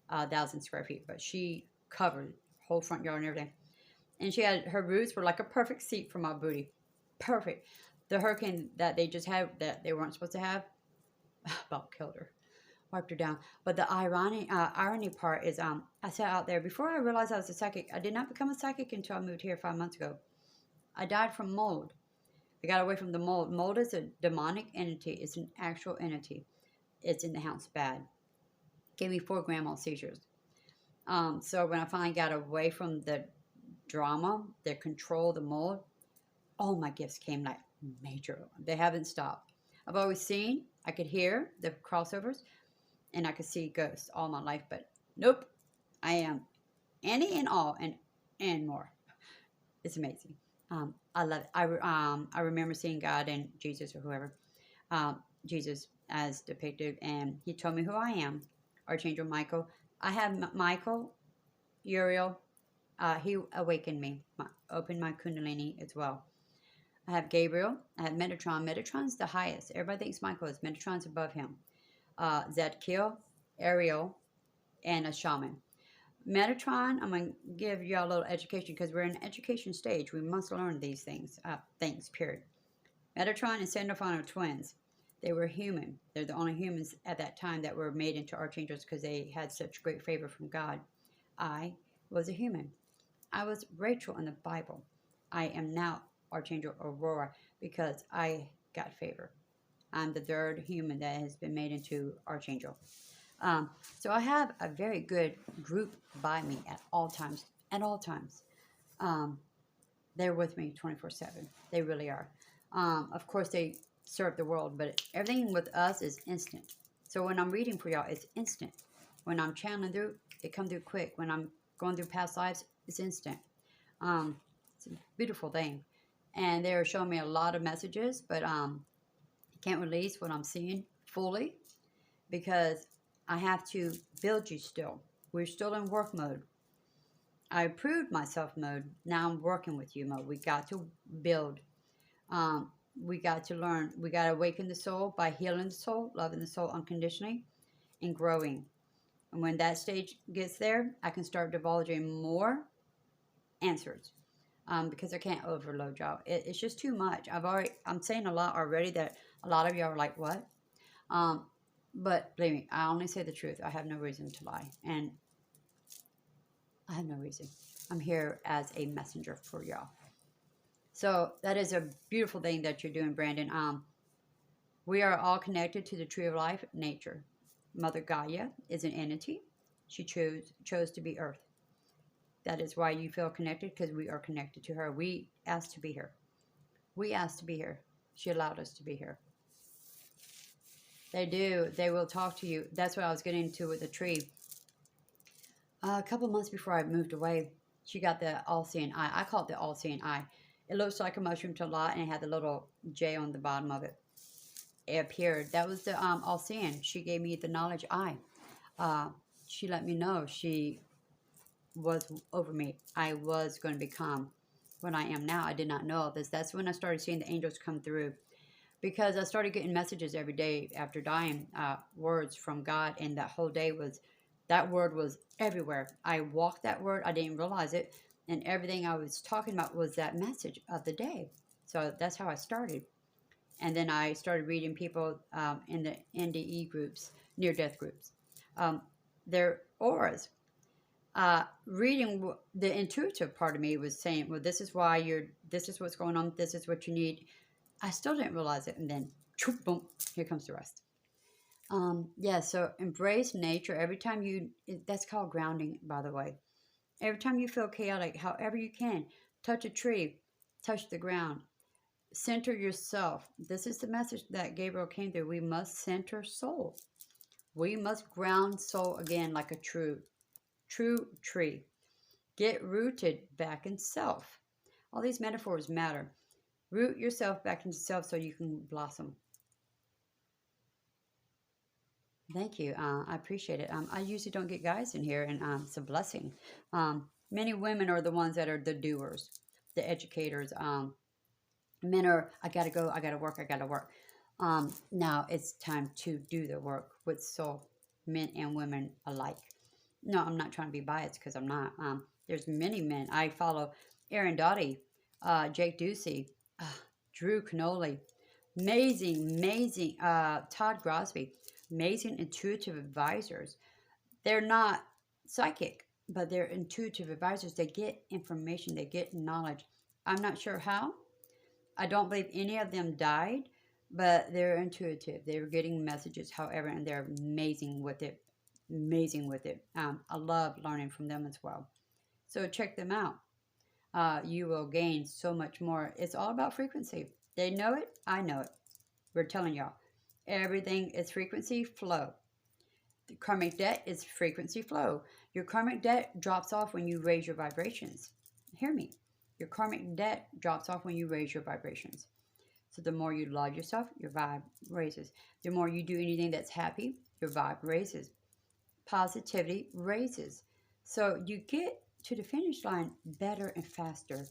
1,000 square feet, but she covered whole front yard and everything. And she had, her roots were like a perfect seat for my booty. Perfect. The hurricane that they just had that they weren't supposed to have about killed her, wiped her down. But the irony part is, I sat out there before I realized I was a psychic. I did not become a psychic until I moved here 5 months ago. I died from mold. I got away from the mold. Mold is a demonic entity. It's an actual entity. It's in the house bad. Gave me 4 grand mal seizures. So when I finally got away from the drama, the control, the mold, all my gifts came like major. They haven't stopped. I've always seen, I could hear the crossovers, and I could see ghosts all my life, but nope. I am any and all and more. It's amazing. I love it. I remember seeing God and Jesus or whoever, Jesus as depicted, and he told me who I am. Archangel Michael. I have Michael, Uriel. He awakened me, opened my Kundalini as well. I have Gabriel. I have Metatron. Metatron's the highest. Everybody thinks Michael is. Metatron's above him. Zadkiel, Ariel, and a shaman. Metatron, I'm going to give you all a little education because we're in an education stage. We must learn these things, period. Metatron and Sandalphon are twins. They were human. They're the only humans at that time that were made into archangels because they had such great favor from God. I was a human. I was Rachel in the Bible. I am now Archangel Aurora because I got favor. I'm the 3rd human that has been made into Archangel. So I have a very good group by me at all times. At all times. They're with me 24/7. They really are. Of course, they serve the world, but everything with us is instant. So when I'm reading for y'all, it's instant. When I'm channeling through, it comes through quick. When I'm going through past lives, it's instant. It's a beautiful thing. And they're showing me a lot of messages, but I can't release what I'm seeing fully because I have to build you still. We're still in work mode. I approved myself mode. Now I'm working with you mode. We got to build. We got to learn. We got to awaken the soul by healing the soul, loving the soul unconditionally, and growing. And when that stage gets there, I can start divulging more answers. Because I can't overload y'all. It's just too much. I'm saying a lot already that a lot of y'all are like, what? But believe me, I only say the truth. I have no reason to lie. And I have no reason. I'm here as a messenger for y'all. So that is a beautiful thing that you're doing, Brandon. We are all connected to the tree of life, nature. Mother Gaia is an entity. She chose to be Earth. That is why you feel connected, because we are connected to her. We asked to be here. We asked to be here. She allowed us to be here. They do. They will talk to you. That's what I was getting to with the tree. A couple months before I moved away, she got the all-seeing eye. I call it the all-seeing eye. It looks like a mushroom to a lot, and it had the little J on the bottom of it. It appeared. That was the all-seeing. She gave me the knowledge eye. She let me know she was over me. I was going to become what I am now. I did not know this. That's when I started seeing the angels come through, because I started getting messages every day after dying, words from God, and that word was everywhere. I walked that word. I didn't realize it, and everything I was talking about was that message of the day. So that's how I started. And then I started reading people in the NDE groups, near-death groups, their auras. Reading the intuitive part of me was saying, well, this is what's going on, this is what you need. I still didn't realize it, and then boom, here comes the rest. Yeah, so embrace nature. Every time that's called grounding, by the way. Every time you feel chaotic, however you can, touch a tree, touch the ground, center yourself. This is the message that Gabriel came through. We must center soul. We must ground soul again like a true tree. Get rooted back in self. All these metaphors matter. Root yourself back into self so you can blossom. Thank you. I appreciate it. I usually don't get guys in here, and it's a blessing. Many women are the ones that are the doers, the educators. Men are, I gotta go, I gotta work, I gotta work. Now it's time to do the work with soul, men and women alike. No, I'm not trying to be biased, because I'm not. There's many men I follow. Aaron Doughty, Jake Ducey, uh, Drew Canoli, amazing, Todd Grosby, amazing intuitive advisors. They're not psychic, but they're intuitive advisors. They get information, they get knowledge. I'm not sure how. I don't believe any of them died, but they're intuitive. They're getting messages, however, and they're amazing with it. Amazing with it. I love learning from them as well. So check them out. You will gain so much more. It's all about frequency. They know it. I know it. We're telling y'all. Everything is frequency flow. The karmic debt is frequency flow. Your karmic debt drops off when you raise your vibrations. Hear me. Your karmic debt drops off when you raise your vibrations. So the more you love yourself, your vibe raises. The more you do anything that's happy, your vibe raises. Positivity raises. So you get to the finish line better and faster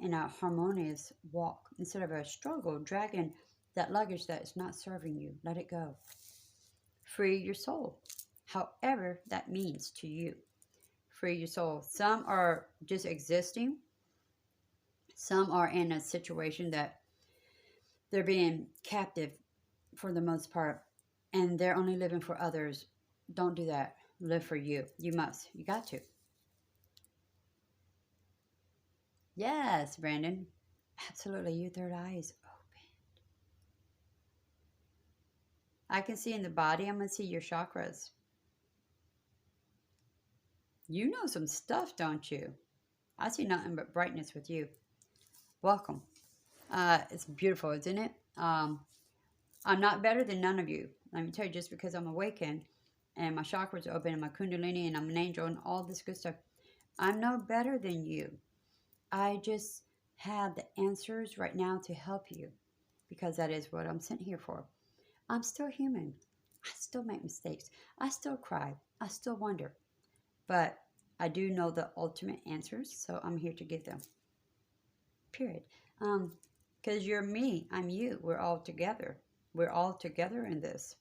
in a harmonious walk instead of a struggle, dragging that luggage that is not serving you. Let it go. Free your soul, however that means to you. Free your soul. Some are just existing. Some are in a situation that they're being captive for the most part, and they're only living for others. Don't do that. Live for you. You must. You got to. Yes, Brandon. Absolutely. Your third eye is open. I can see in the body. I'm going to see your chakras. You know some stuff, don't you? I see nothing but brightness with you. Welcome. It's beautiful, isn't it? I'm not better than none of you. Let me tell you, just because I'm awakened and my chakras are open and my kundalini and I'm an angel and all this good stuff, I'm no better than you. I just have the answers right now to help you because that is what I'm sent here for. I'm still human. I still make mistakes. I still cry. I still wonder. But I do know the ultimate answers, so I'm here to give them. Period. Because you're me, I'm you. We're all together. We're all together in this.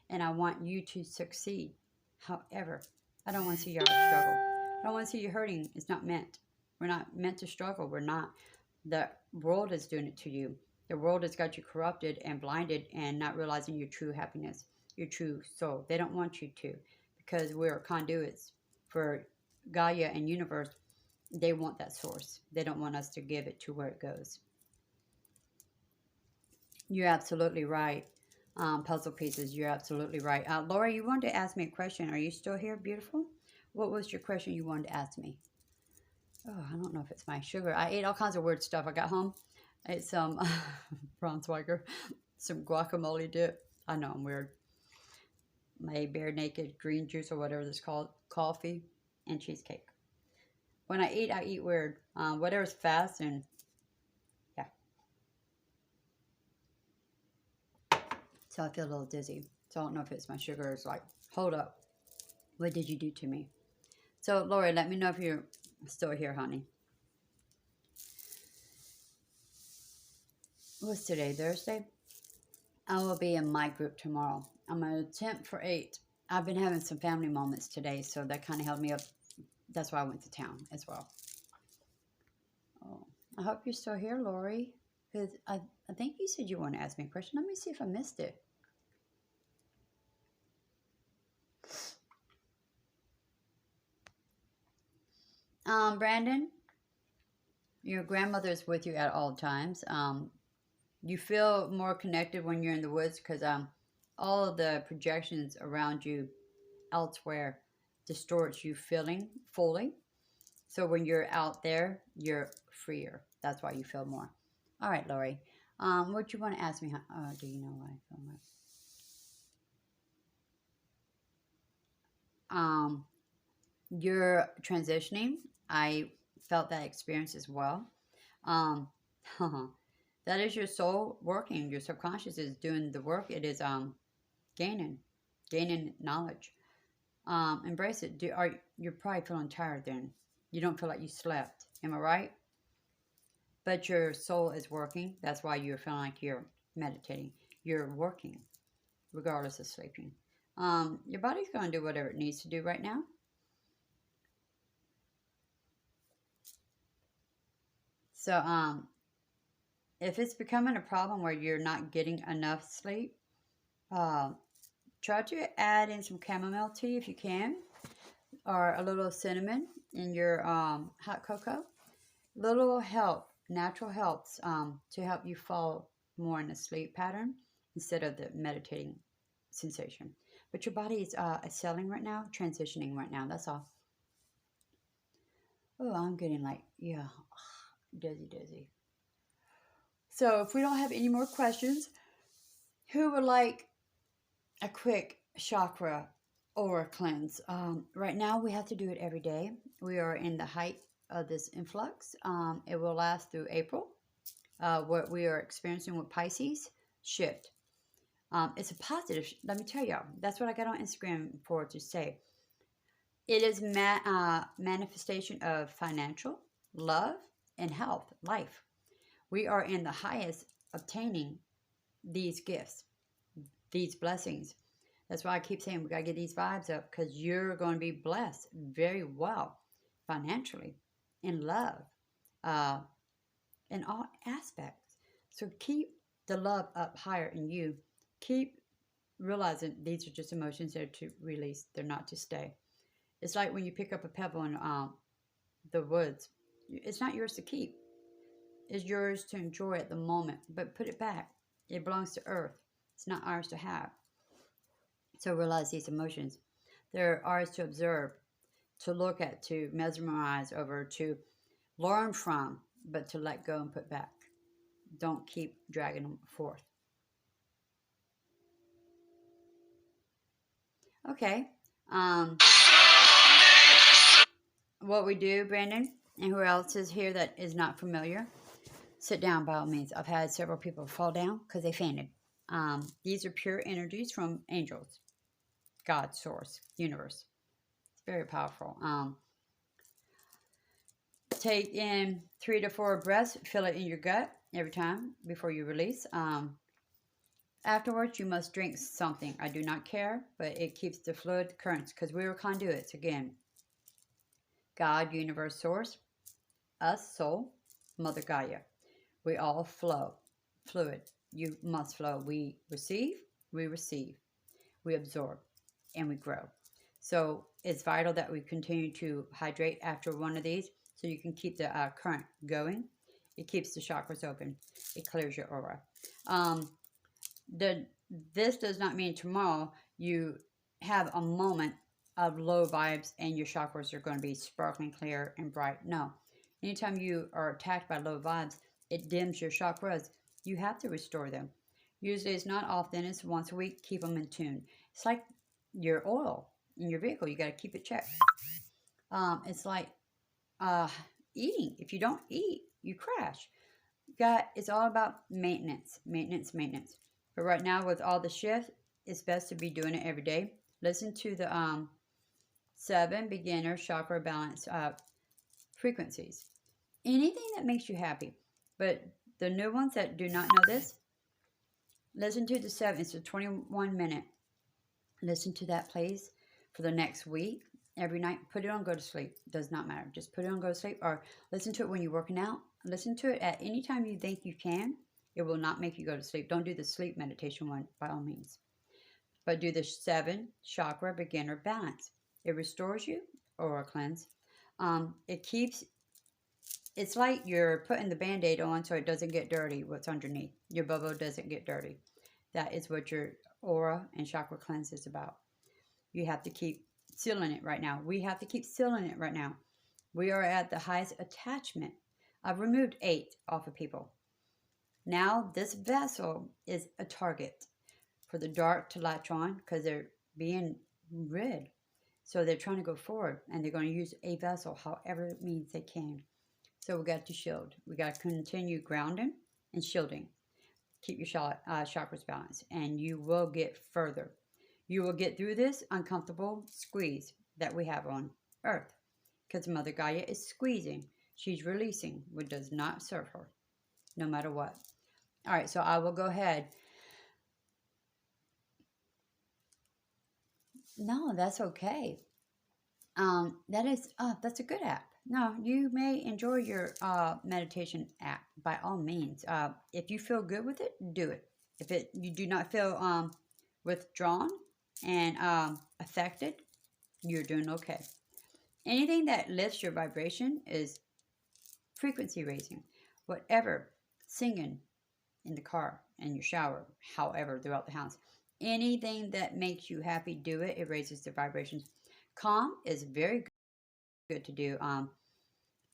And I want you to succeed. However, I don't want to see y'all struggle. I don't want to see you hurting. It's not meant. We're not meant to struggle. We're not. The world is doing it to you. The world has got you corrupted and blinded and not realizing your true happiness, your true soul. They don't want you to because we're conduits for Gaia and universe. They want that source. They don't want us to give it to where it goes. You're absolutely right. Puzzle pieces, you're absolutely right. Laura, you wanted to ask me a question. Are you still here, beautiful? What was your question you wanted to ask me? Oh, I don't know if it's my sugar. I ate all kinds of weird stuff. I got home, ate some Braunschweiger, some guacamole dip. I know I'm weird. My bare naked green juice or whatever it's called, coffee, and cheesecake. When I eat weird. Whatever's fast and yeah. So I feel a little dizzy. So I don't know if it's my sugar. It's like, hold up. What did you do to me? So, Lori, let me know if you're still here, honey. What's today? Thursday? I will be in my group tomorrow. I'm going to attempt for 8. I've been having some family moments today, so that kind of held me up. That's why I went to town as well. Oh, I hope you're still here, Lori. Because I think you said you want to ask me a question. Let me see if I missed it. Brandon, your grandmother is with you at all times. You feel more connected when you're in the woods because all of the projections around you elsewhere distorts you feeling fully. So when you're out there, you're freer. That's why you feel more. All right, Lori. What you want to ask me? Do you know why I feel more? You're transitioning. I felt that experience as well. Um, that is your soul working. Your subconscious is doing the work. It is gaining knowledge. Embrace it. You're probably feeling tired then. You don't feel like you slept. Am I right? But your soul is working. That's why you're feeling like you're meditating. You're working, regardless of sleeping. Your body's going to do whatever it needs to do right now. So, if it's becoming a problem where you're not getting enough sleep, uh, try to add in some chamomile tea if you can, or a little cinnamon in your hot cocoa. Little help, natural helps to help you fall more in a sleep pattern instead of the meditating sensation. But your body is selling right now, transitioning right now. That's all. Oh, I'm getting like, yeah, dizzy, dizzy. So if we don't have any more questions, who would like a quick chakra aura cleanse? Right now, we have to do it every day. We are in the height of this influx. It will last through April. What we are experiencing with Pisces shift. It's a positive. Let me tell y'all. That's what I got on Instagram for to say. It is manifestation of financial, love, and health, life. We are in the highest obtaining these gifts, these blessings. That's why I keep saying we got to get these vibes up because you're going to be blessed very well financially, in love, uh, in all aspects. So keep the love up higher in you. Keep realizing these are just emotions that are to release, they're not to stay. It's like when you pick up a pebble in the woods, it's not yours to keep. It's yours to enjoy at the moment, but put it back. It belongs to earth. It's not ours to have. So realize these emotions. They're ours to observe, to look at, to mesmerize over, to learn from, but to let go and put back. Don't keep dragging them forth. Okay. What we do, Brandon, and who else is here that is not familiar, sit down by all means. I've had several people fall down because they fainted. These are pure energies from angels, God, source, universe. It's very powerful. Take in 3 to 4 breaths, feel it in your gut every time before you release. Afterwards, you must drink something. I do not care, but it keeps the fluid currents because we are conduits again. God, universe, source, us, soul, Mother Gaia. We all flow, fluid. You must flow. We receive, we absorb, and we grow. So it's vital that we continue to hydrate after one of these so you can keep the current going. It keeps the chakras open. It clears your aura. This does not mean tomorrow you have a moment of low vibes and your chakras are going to be sparkling clear and bright. No. Anytime you are attacked by low vibes, it dims your chakras. You have to restore them. Usually it's not often, it's once a week. Keep them in tune. It's like your oil in your vehicle. You got to keep it checked. It's like uh, eating. If you don't eat, you crash. It's all about maintenance, maintenance, maintenance. But right now, with all the shifts, it's best to be doing it every day. Listen to the 7 beginner chakra balance frequencies. Anything that makes you happy. But the new ones that do not know this, listen to the 7. It's a 21-minute. Listen to that, please, for the next week. Every night, put it on, go to sleep. Does not matter. Just put it on, go to sleep, or listen to it when you're working out. Listen to it at any time you think you can. It will not make you go to sleep. Don't do the sleep meditation one by all means. But do the 7 chakra beginner balance. It restores you, aura cleanse. It keeps, it's like you're putting the band-aid on so it doesn't get dirty, what's underneath. Your bubble doesn't get dirty. That is what your aura and chakra cleanse is about. You have to keep sealing it right now. We have to keep sealing it right now. We are at the highest attachment. I've removed 8 off of people. Now this vessel is a target for the dark to latch on because they're being rid. So they're trying to go forward and they're going to use a vessel however it means they can. So we got to shield. We got to continue grounding and shielding. Keep your chakras balanced and you will get further. You will get through this uncomfortable squeeze that we have on Earth because Mother Gaia is squeezing. She's releasing what does not serve her, no matter what. All right, so I will go ahead. No, that's okay. That's a good app. No, you may enjoy your meditation app by all means. If you feel good with it, do it. If it you do not feel withdrawn and affected, you're doing okay. Anything that lifts your vibration is frequency raising. Whatever, singing in the car, in your shower, however, throughout the house. Anything that makes you happy, do it. It raises the vibrations. Calm is very good to do.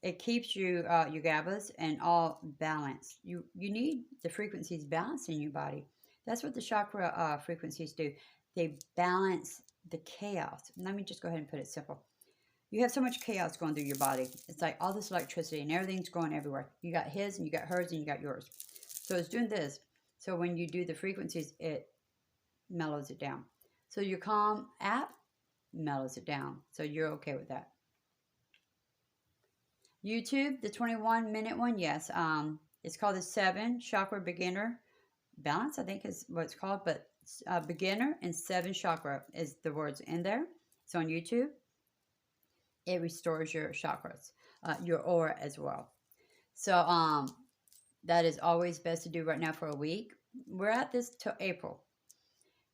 It keeps you your GABAs and all balanced. You need the frequencies balanced in your body. That's what the chakra frequencies do. They balance the chaos. Let me just go ahead and put it simple. You have so much chaos going through your body. It's like all this electricity and everything's going everywhere. You got his and you got hers and you got yours. So it's doing this. So when you do the frequencies, it mellows it down. So your Calm app mellows it down. So you're okay with that. YouTube, the 21-minute one, yes. It's called the 7 Chakra Beginner Balance, I think is what it's called. But beginner and 7 chakra is the words in there. It's on YouTube. It restores your chakras, your aura as well. So that is always best to do right now for a week. We're at this till April.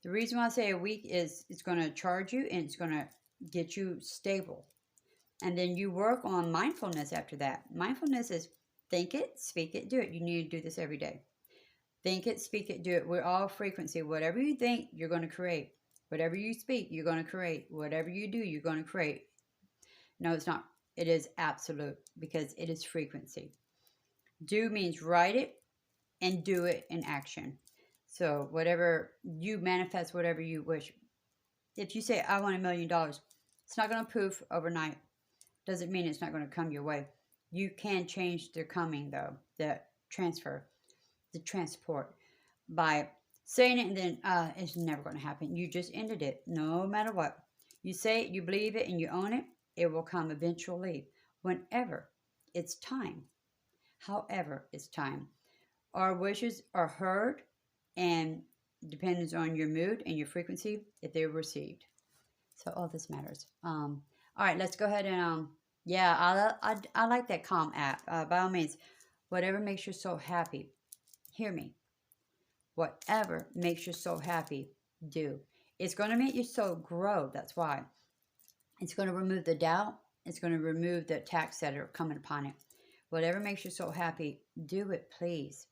The reason why I say a week is it's going to charge you and it's going to get you stable. And then you work on mindfulness after that. Mindfulness is think it, speak it, do it. You need to do this every day. Think it, speak it, do it. We're all frequency. Whatever you think, you're going to create. Whatever you speak, you're going to create. Whatever you do, you're going to create. No, it's not. It is absolute because it is frequency. Do means write it and do it in action. So whatever you manifest, whatever you wish. If you say, I want $1 million, it's not going to poof overnight. Doesn't mean it's not going to come your way. You can change the coming, though, the transfer, the transport, by saying it and then it's never going to happen. You just ended it, no matter what. You say it, you believe it, and you own it, it will come eventually, whenever it's time. However, it's time. Our wishes are heard and depends on your mood and your frequency if they're received. So all this matters. All right, let's go ahead and yeah, I like that Calm app. By all means, whatever makes your soul happy, hear me. Whatever makes your soul happy, do. It's going to make your soul grow. That's why. It's going to remove the doubt. It's going to remove the attacks that are coming upon it. Whatever makes your soul happy, do it, please.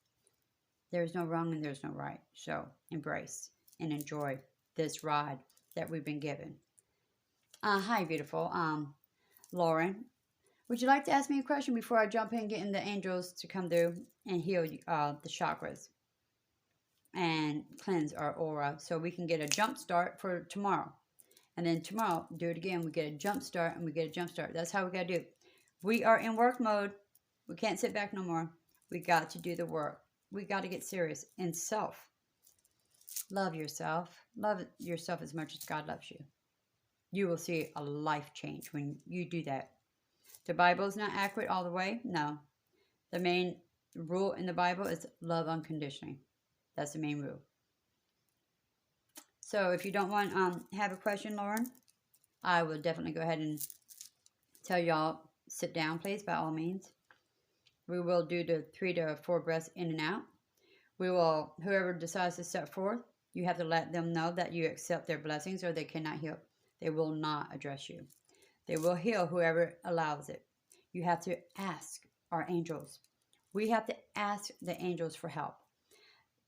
There's no wrong and there's no right. So embrace and enjoy this ride that we've been given. Hi, beautiful. Lauren, would you like to ask me a question before I jump in getting the angels to come through and heal the chakras and cleanse our aura so we can get a jump start for tomorrow? And then tomorrow, do it again. We get a jump start and we get a jump start. That's how we got to do it. We are in work mode. We can't sit back no more. We got to do the work. We got to get serious in self. Love yourself. Love yourself as much as God loves you. You will see a life change when you do that. The Bible is not accurate all the way. No. The main rule in the Bible is love unconditionally. That's the main rule. So if you don't want have a question, Lauren, I will definitely go ahead and tell y'all, sit down, please, by all means. We will do the 3 to 4 breaths in and out. We will, whoever decides to step forth, you have to let them know that you accept their blessings or they cannot heal. They will not address you. They will heal whoever allows it. You have to ask our angels. We have to ask the angels for help.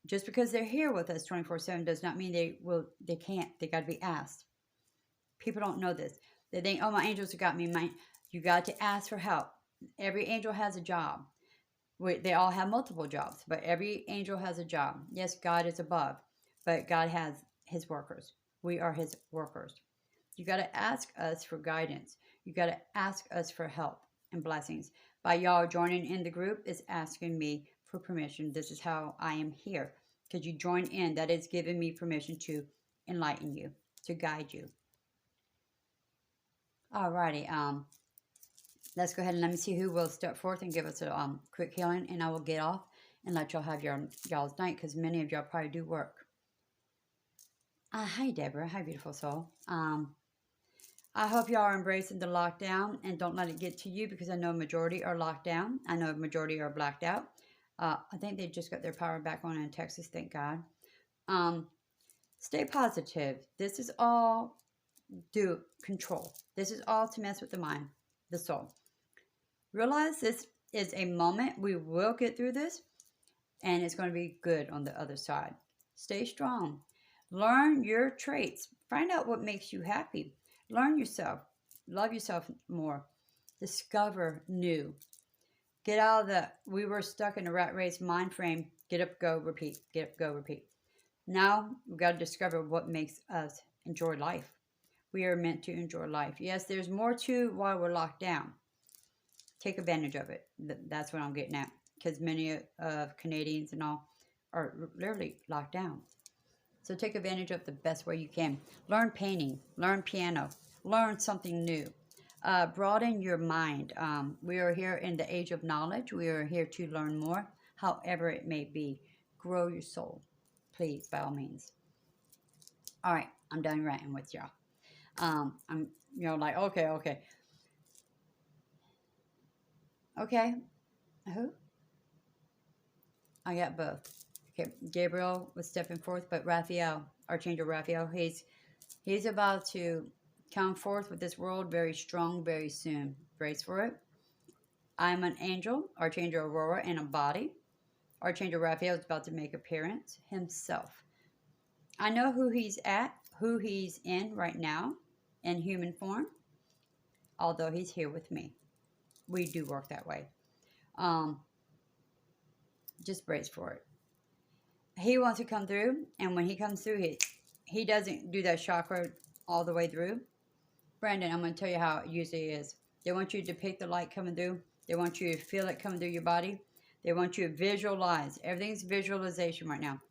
Just because they're here with us 24/7 does not mean they can't. They got to be asked. People don't know this. They think, oh, my angels have got me. You got to ask for help. Every angel has a job. They all have multiple jobs, but every angel has a job. Yes, God is above, but God has his workers. We are his workers. You got to ask us for guidance. You got to ask us for help and blessings. By y'all joining in the group is asking me for permission. This is how I am here. Because you join in, that is giving me permission to enlighten you, to guide you. Alrighty, let's go ahead and let me see who will step forth and give us a quick healing, and I will get off and let y'all have y'all's night, because many of y'all probably do work. Hi, Deborah. Hi, beautiful soul. I hope y'all are embracing the lockdown and don't let it get to you, because I know majority are locked down. I know majority are blacked out. I think they just got their power back on in Texas, thank God. Um, Stay positive. This is all do control. This is all to mess with the mind, the soul. Realize this is a moment. We will get through this, and it's going to be good on the other side. Stay strong. Learn your traits. Find out what makes you happy. Learn yourself. Love yourself more. Discover new. Get out of the we were stuck in a rat race mind frame. Get up, go, repeat. Get up, go, repeat. Now we've got to discover what makes us enjoy life. We are meant to enjoy life. Yes, there's more to while we're locked down. Take advantage of it. That's what I'm getting at. Because many Canadians and all are literally locked down. So take advantage of the best way you can. Learn painting, learn piano, learn something new. Broaden your mind. We are here in the age of knowledge. We are here to learn more, however it may be. Grow your soul, please, by all means. All right, I'm done ranting with y'all. I'm, like, okay. Who? I got both. Okay, Gabriel was stepping forth, but Raphael, Archangel Raphael, he's about to come forth with this world very strong, very soon. Brace for it. I'm an angel, Archangel Aurora, in a body. Archangel Raphael is about to make appearance himself. I know who he's at, who he's in right now, in human form, although he's here with me. We do work that way. Um, just brace for it. He wants to come through, and when he comes through, he doesn't do that chakra all the way through. Brandon, I'm going to tell you how it usually is. They want you to depict the light coming through. They want you to feel it coming through your body. They want you to visualize. Everything's visualization right now.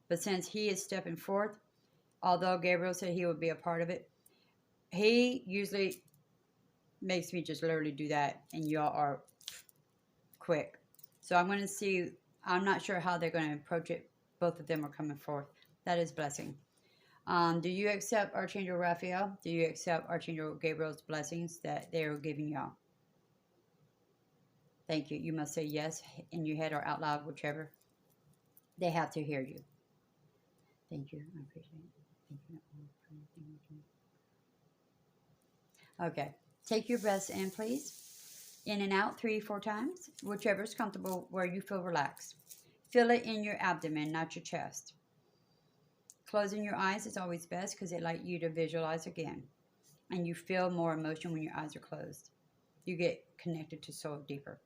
But since he is stepping forth, although Gabriel said he would be a part of it, he usually makes me just literally do that, and y'all are quick. So I'm going to see. I'm not sure how they're going to approach it. Both of them are coming forth. That is blessing. Do you accept Archangel Raphael? Do you accept Archangel Gabriel's blessings that they are giving y'all? Thank you. You must say yes in your head or out loud, whichever. They have to hear you. Thank you. I appreciate it. Thank you. Okay. Take your breaths in, please. In and out 3-4 times, whichever is comfortable where you feel relaxed. Feel it in your abdomen, not your chest. Closing your eyes is always best because it allows you to visualize again. And you feel more emotion when your eyes are closed. You get connected to soul deeper.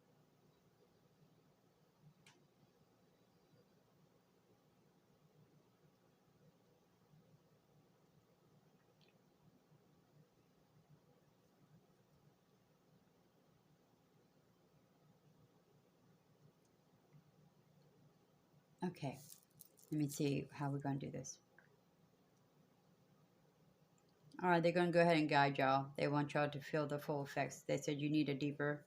Okay, let me see how we're going to do this. All right, they're going to go ahead and guide y'all. They want y'all to feel the full effects. They said you need a deeper.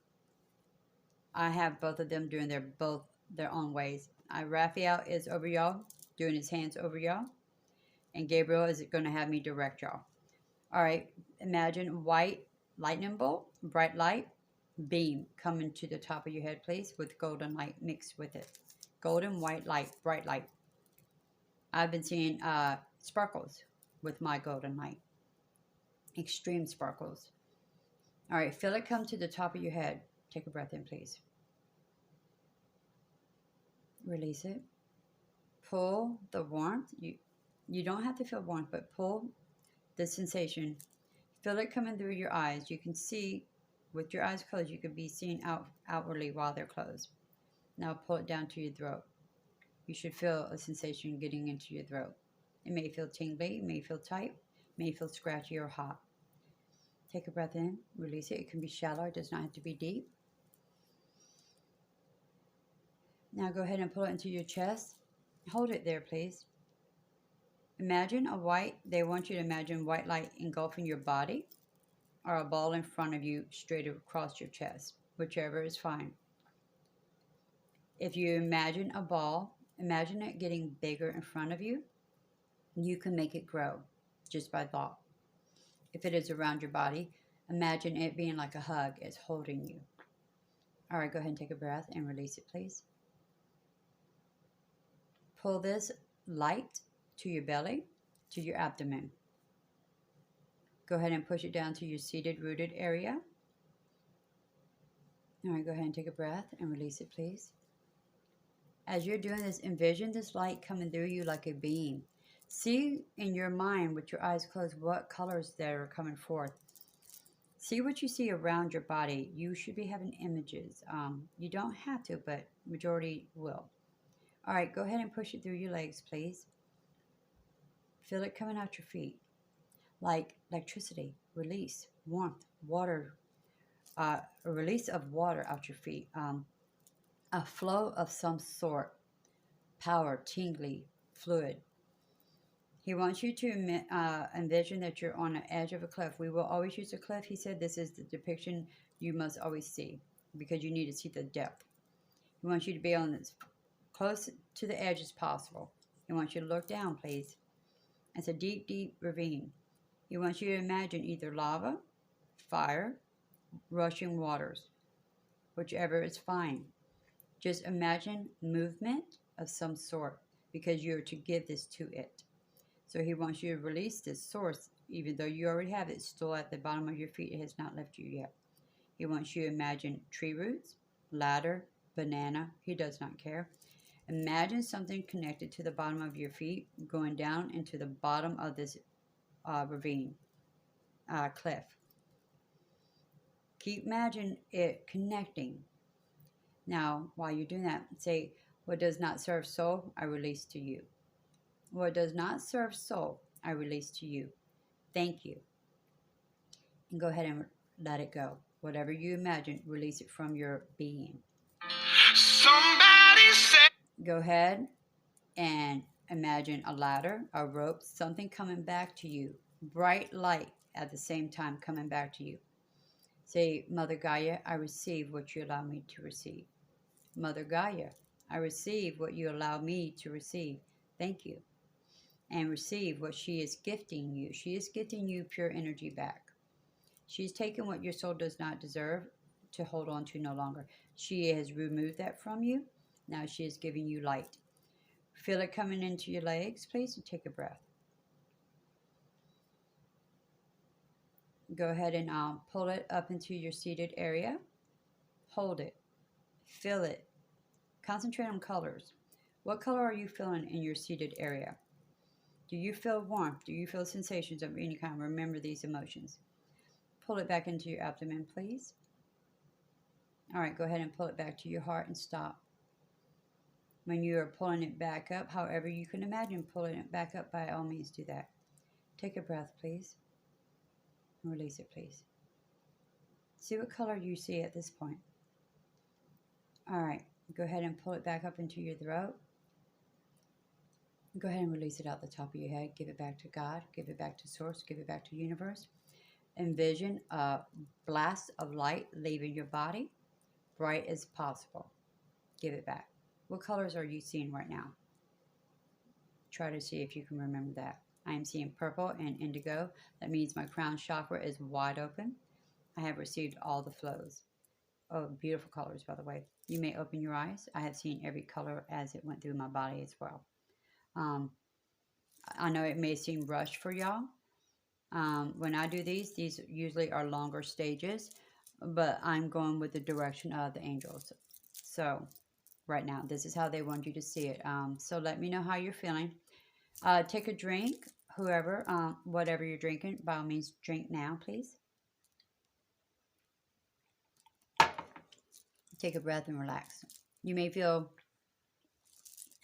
I have both of them doing their own ways. Raphael is over y'all, doing his hands over y'all. And Gabriel is going to have me direct y'all. All right, imagine white lightning bolt, bright light, beam coming to the top of your head, please, with golden light mixed with it. Golden white light, bright light. I've been seeing sparkles with my golden light. Extreme sparkles. All right, feel it come to the top of your head. Take a breath in, please. Release it. Pull the warmth. You don't have to feel warmth, but pull the sensation. Feel it coming through your eyes. You can see with your eyes closed, you could be seen outwardly while they're closed. Now pull it down to your throat. You should feel a sensation getting into your throat. It may feel tingly, it may feel tight, it may feel scratchy or hot. Take a breath in, release it. It can be shallow, it does not have to be deep. Now go ahead and pull it into your chest. Hold it there, please. Imagine they want you to imagine white light engulfing your body or a ball in front of you straight across your chest, whichever is fine. If you imagine a ball, imagine it getting bigger in front of you. You can make it grow just by thought. If it is around your body, imagine it being like a hug. It's holding you. All right, go ahead and take a breath and release it, please. Pull this light to your belly, to your abdomen. Go ahead and push it down to your seated, rooted area. All right, go ahead and take a breath and release it, please. As you're doing this, envision this light coming through you like a beam. See in your mind with your eyes closed what colors that are coming forth. See what you see around your body. You should be having images. You don't have to, but majority will. All right, go ahead and push it through your legs, please. Feel it coming out your feet. Like electricity, release, warmth, water, a release of water out your feet. A flow of some sort, power, tingly, fluid. He wants you to envision that you're on the edge of a cliff. We will always use a cliff. He said this is the depiction you must always see because you need to see the depth. He wants you to be on as close to the edge as possible. He wants you to look down, please. It's a deep, deep ravine. He wants you to imagine either lava, fire, rushing waters, whichever is fine. Just imagine movement of some sort because you're to give this to it. So he wants you to release this source, even though you already have it still at the bottom of your feet. It has not left you yet. He wants you to imagine tree roots, ladder, banana. He does not care. Imagine something connected to the bottom of your feet going down into the bottom of this ravine, cliff. Keep imagine it connecting. Now, while you're doing that, say, what does not serve soul, I release to you. What does not serve soul, I release to you. Thank you. And go ahead and let it go. Whatever you imagine, release it from your being. Somebody say. Go ahead and imagine a ladder, a rope, something coming back to you. Bright light at the same time coming back to you. Say, Mother Gaia, I receive what you allow me to receive. Mother Gaia, I receive what you allow me to receive. Thank you. And receive what she is gifting you. She is gifting you pure energy back. She's taken what your soul does not deserve to hold on to no longer. She has removed that from you. Now she is giving you light. Feel it coming into your legs, please, and take a breath. Go ahead and pull it up into your seated area. Hold it. Feel it. Concentrate on colors. What color are you feeling in your seated area? Do you feel warmth? Do you feel sensations of any kind? Remember these emotions. Pull it back into your abdomen, please. All right, go ahead and pull it back to your heart and stop. When you are pulling it back up, however you can imagine pulling it back up, by all means do that. Take a breath, please. And release it, please. See what color you see at this point. All right, go ahead and pull it back up into your throat. Go ahead and release it out the top of your head. Give it back to God. Give it back to Source. Give it back to Universe. Envision a blast of light leaving your body, bright as possible. Give it back. What colors are you seeing right now? Try to see if you can remember that. I am seeing purple and indigo. That means my crown chakra is wide open. I have received all the flows. Oh, beautiful colors, by the way. You may open your eyes. I have seen every color as it went through my body as well. I know it may seem rushed for y'all. When I do these usually are longer stages, but I'm going with the direction of the angels. So right now, this is how they want you to see it. So let me know how you're feeling. Take a drink, whoever, whatever you're drinking, by all means, drink now, please. Take a breath and relax. You may feel,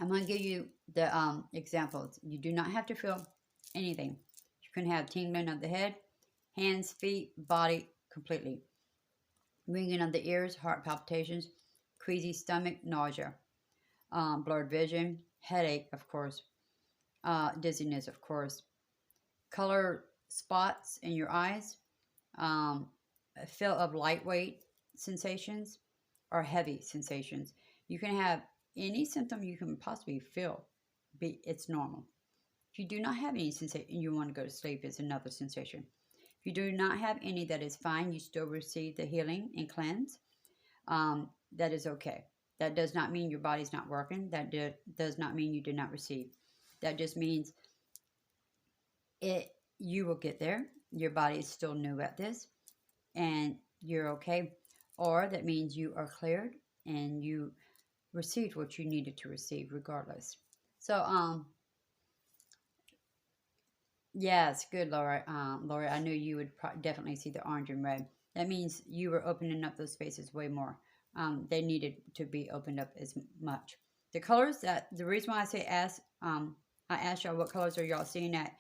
I'm going to give you the examples. You do not have to feel anything. You can have tingling of the head, hands, feet, body, completely. Ringing of the ears, heart palpitations, queasy stomach, nausea, blurred vision, headache, of course, dizziness, of course, color spots in your eyes, a feel of lightweight sensations or heavy sensations. You can have any symptom you can possibly feel. It's normal. If you do not have any sensation and you want to go to sleep, it's another sensation. If you do not have any, that is fine. You still receive the healing and cleanse. That is okay. That does not mean your body's not working. That does not mean you did not receive. That just means you will get there. Your body is still new at this, and you're okay. Or that means you are cleared and you received what you needed to receive, regardless. So, yes, good, Laura. Laura, I knew you would definitely see the orange and red. That means you were opening up those spaces way more. They needed to be opened up as much. The colors that the reason why I say I asked y'all what colors are y'all seeing at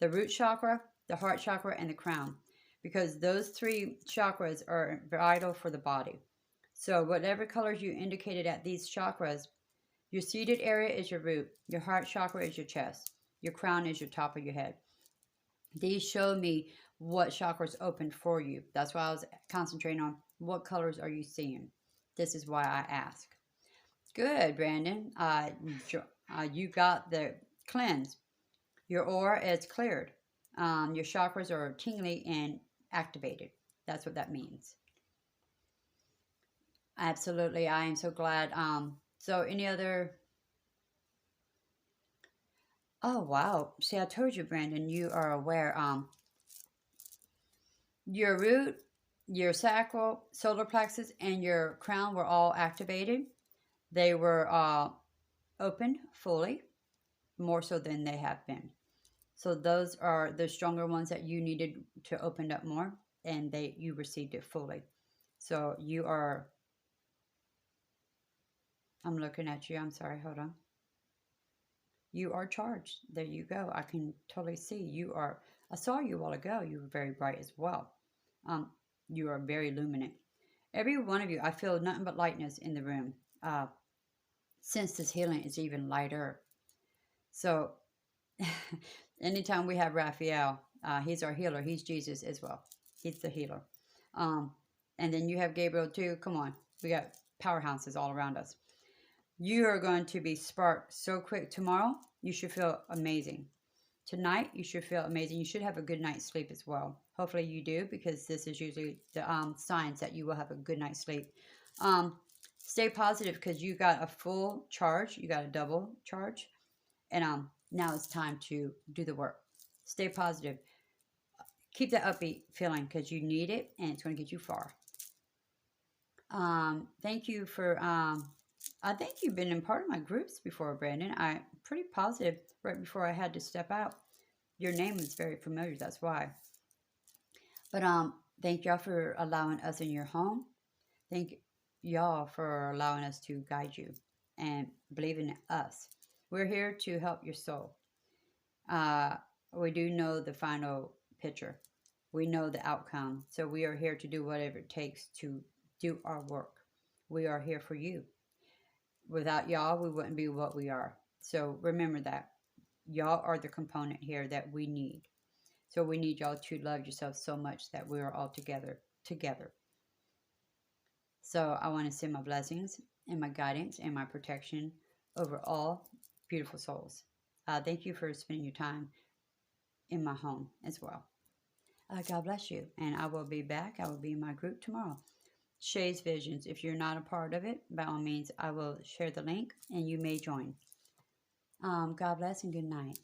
the root chakra, the heart chakra, and the crown, because those three chakras are vital for the body. So whatever colors you indicated at these chakras, your seated area is your root, your heart chakra is your chest, your crown is your top of your head. These show me what chakras opened for you. That's why I was concentrating on what colors are you seeing. This is why I ask. Good, Brandon. You got the cleanse. Your aura is cleared. Your chakras are tingly and activated. That's what that means. Absolutely. I am so glad. So any other? Oh, wow. See, I told you, Brandon, you are aware. Your root, your sacral, solar plexus, and your crown were all activated. They were opened fully, more so than they have been. So those are the stronger ones that you needed to open up more, and you received it fully. So you are. I'm looking at you. I'm sorry. Hold on. You are charged. There you go. I can totally see you are. I saw you a while ago. You were very bright as well. You are very luminant. Every one of you, I feel nothing but lightness in the room. Since this healing is even lighter. So anytime we have Raphael, he's our healer. He's Jesus as well. He's the healer. And then you have Gabriel too. Come on. We got powerhouses all around us. You are going to be sparked so quick. Tomorrow, you should feel amazing. Tonight, you should feel amazing. You should have a good night's sleep as well. Hopefully you do, because this is usually the signs that you will have a good night's sleep. Stay positive, because you got a full charge. You got a double charge. And now it's time to do the work. Stay positive. Keep that upbeat feeling, because you need it, and it's going to get you far. Thank you for... I think you've been in part of my groups before, Brandon. I'm pretty positive right before I had to step out. Your name is very familiar, that's why. But thank y'all for allowing us in your home. Thank y'all for allowing us to guide you and believe in us. We're here to help your soul. We do know the final picture. We know the outcome. So we are here to do whatever it takes to do our work. We are here for you. Without y'all, we wouldn't be what we are. So remember that. Y'all are the component here that we need. So we need y'all to love yourself so much that we are all together. So I want to send my blessings and my guidance and my protection over all beautiful souls. Thank you for spending your time in my home as well. God bless you. And I will be back. I will be in my group tomorrow. Shay's Visions. If you're not a part of it, by all means, I will share the link and you may join. God bless and good night.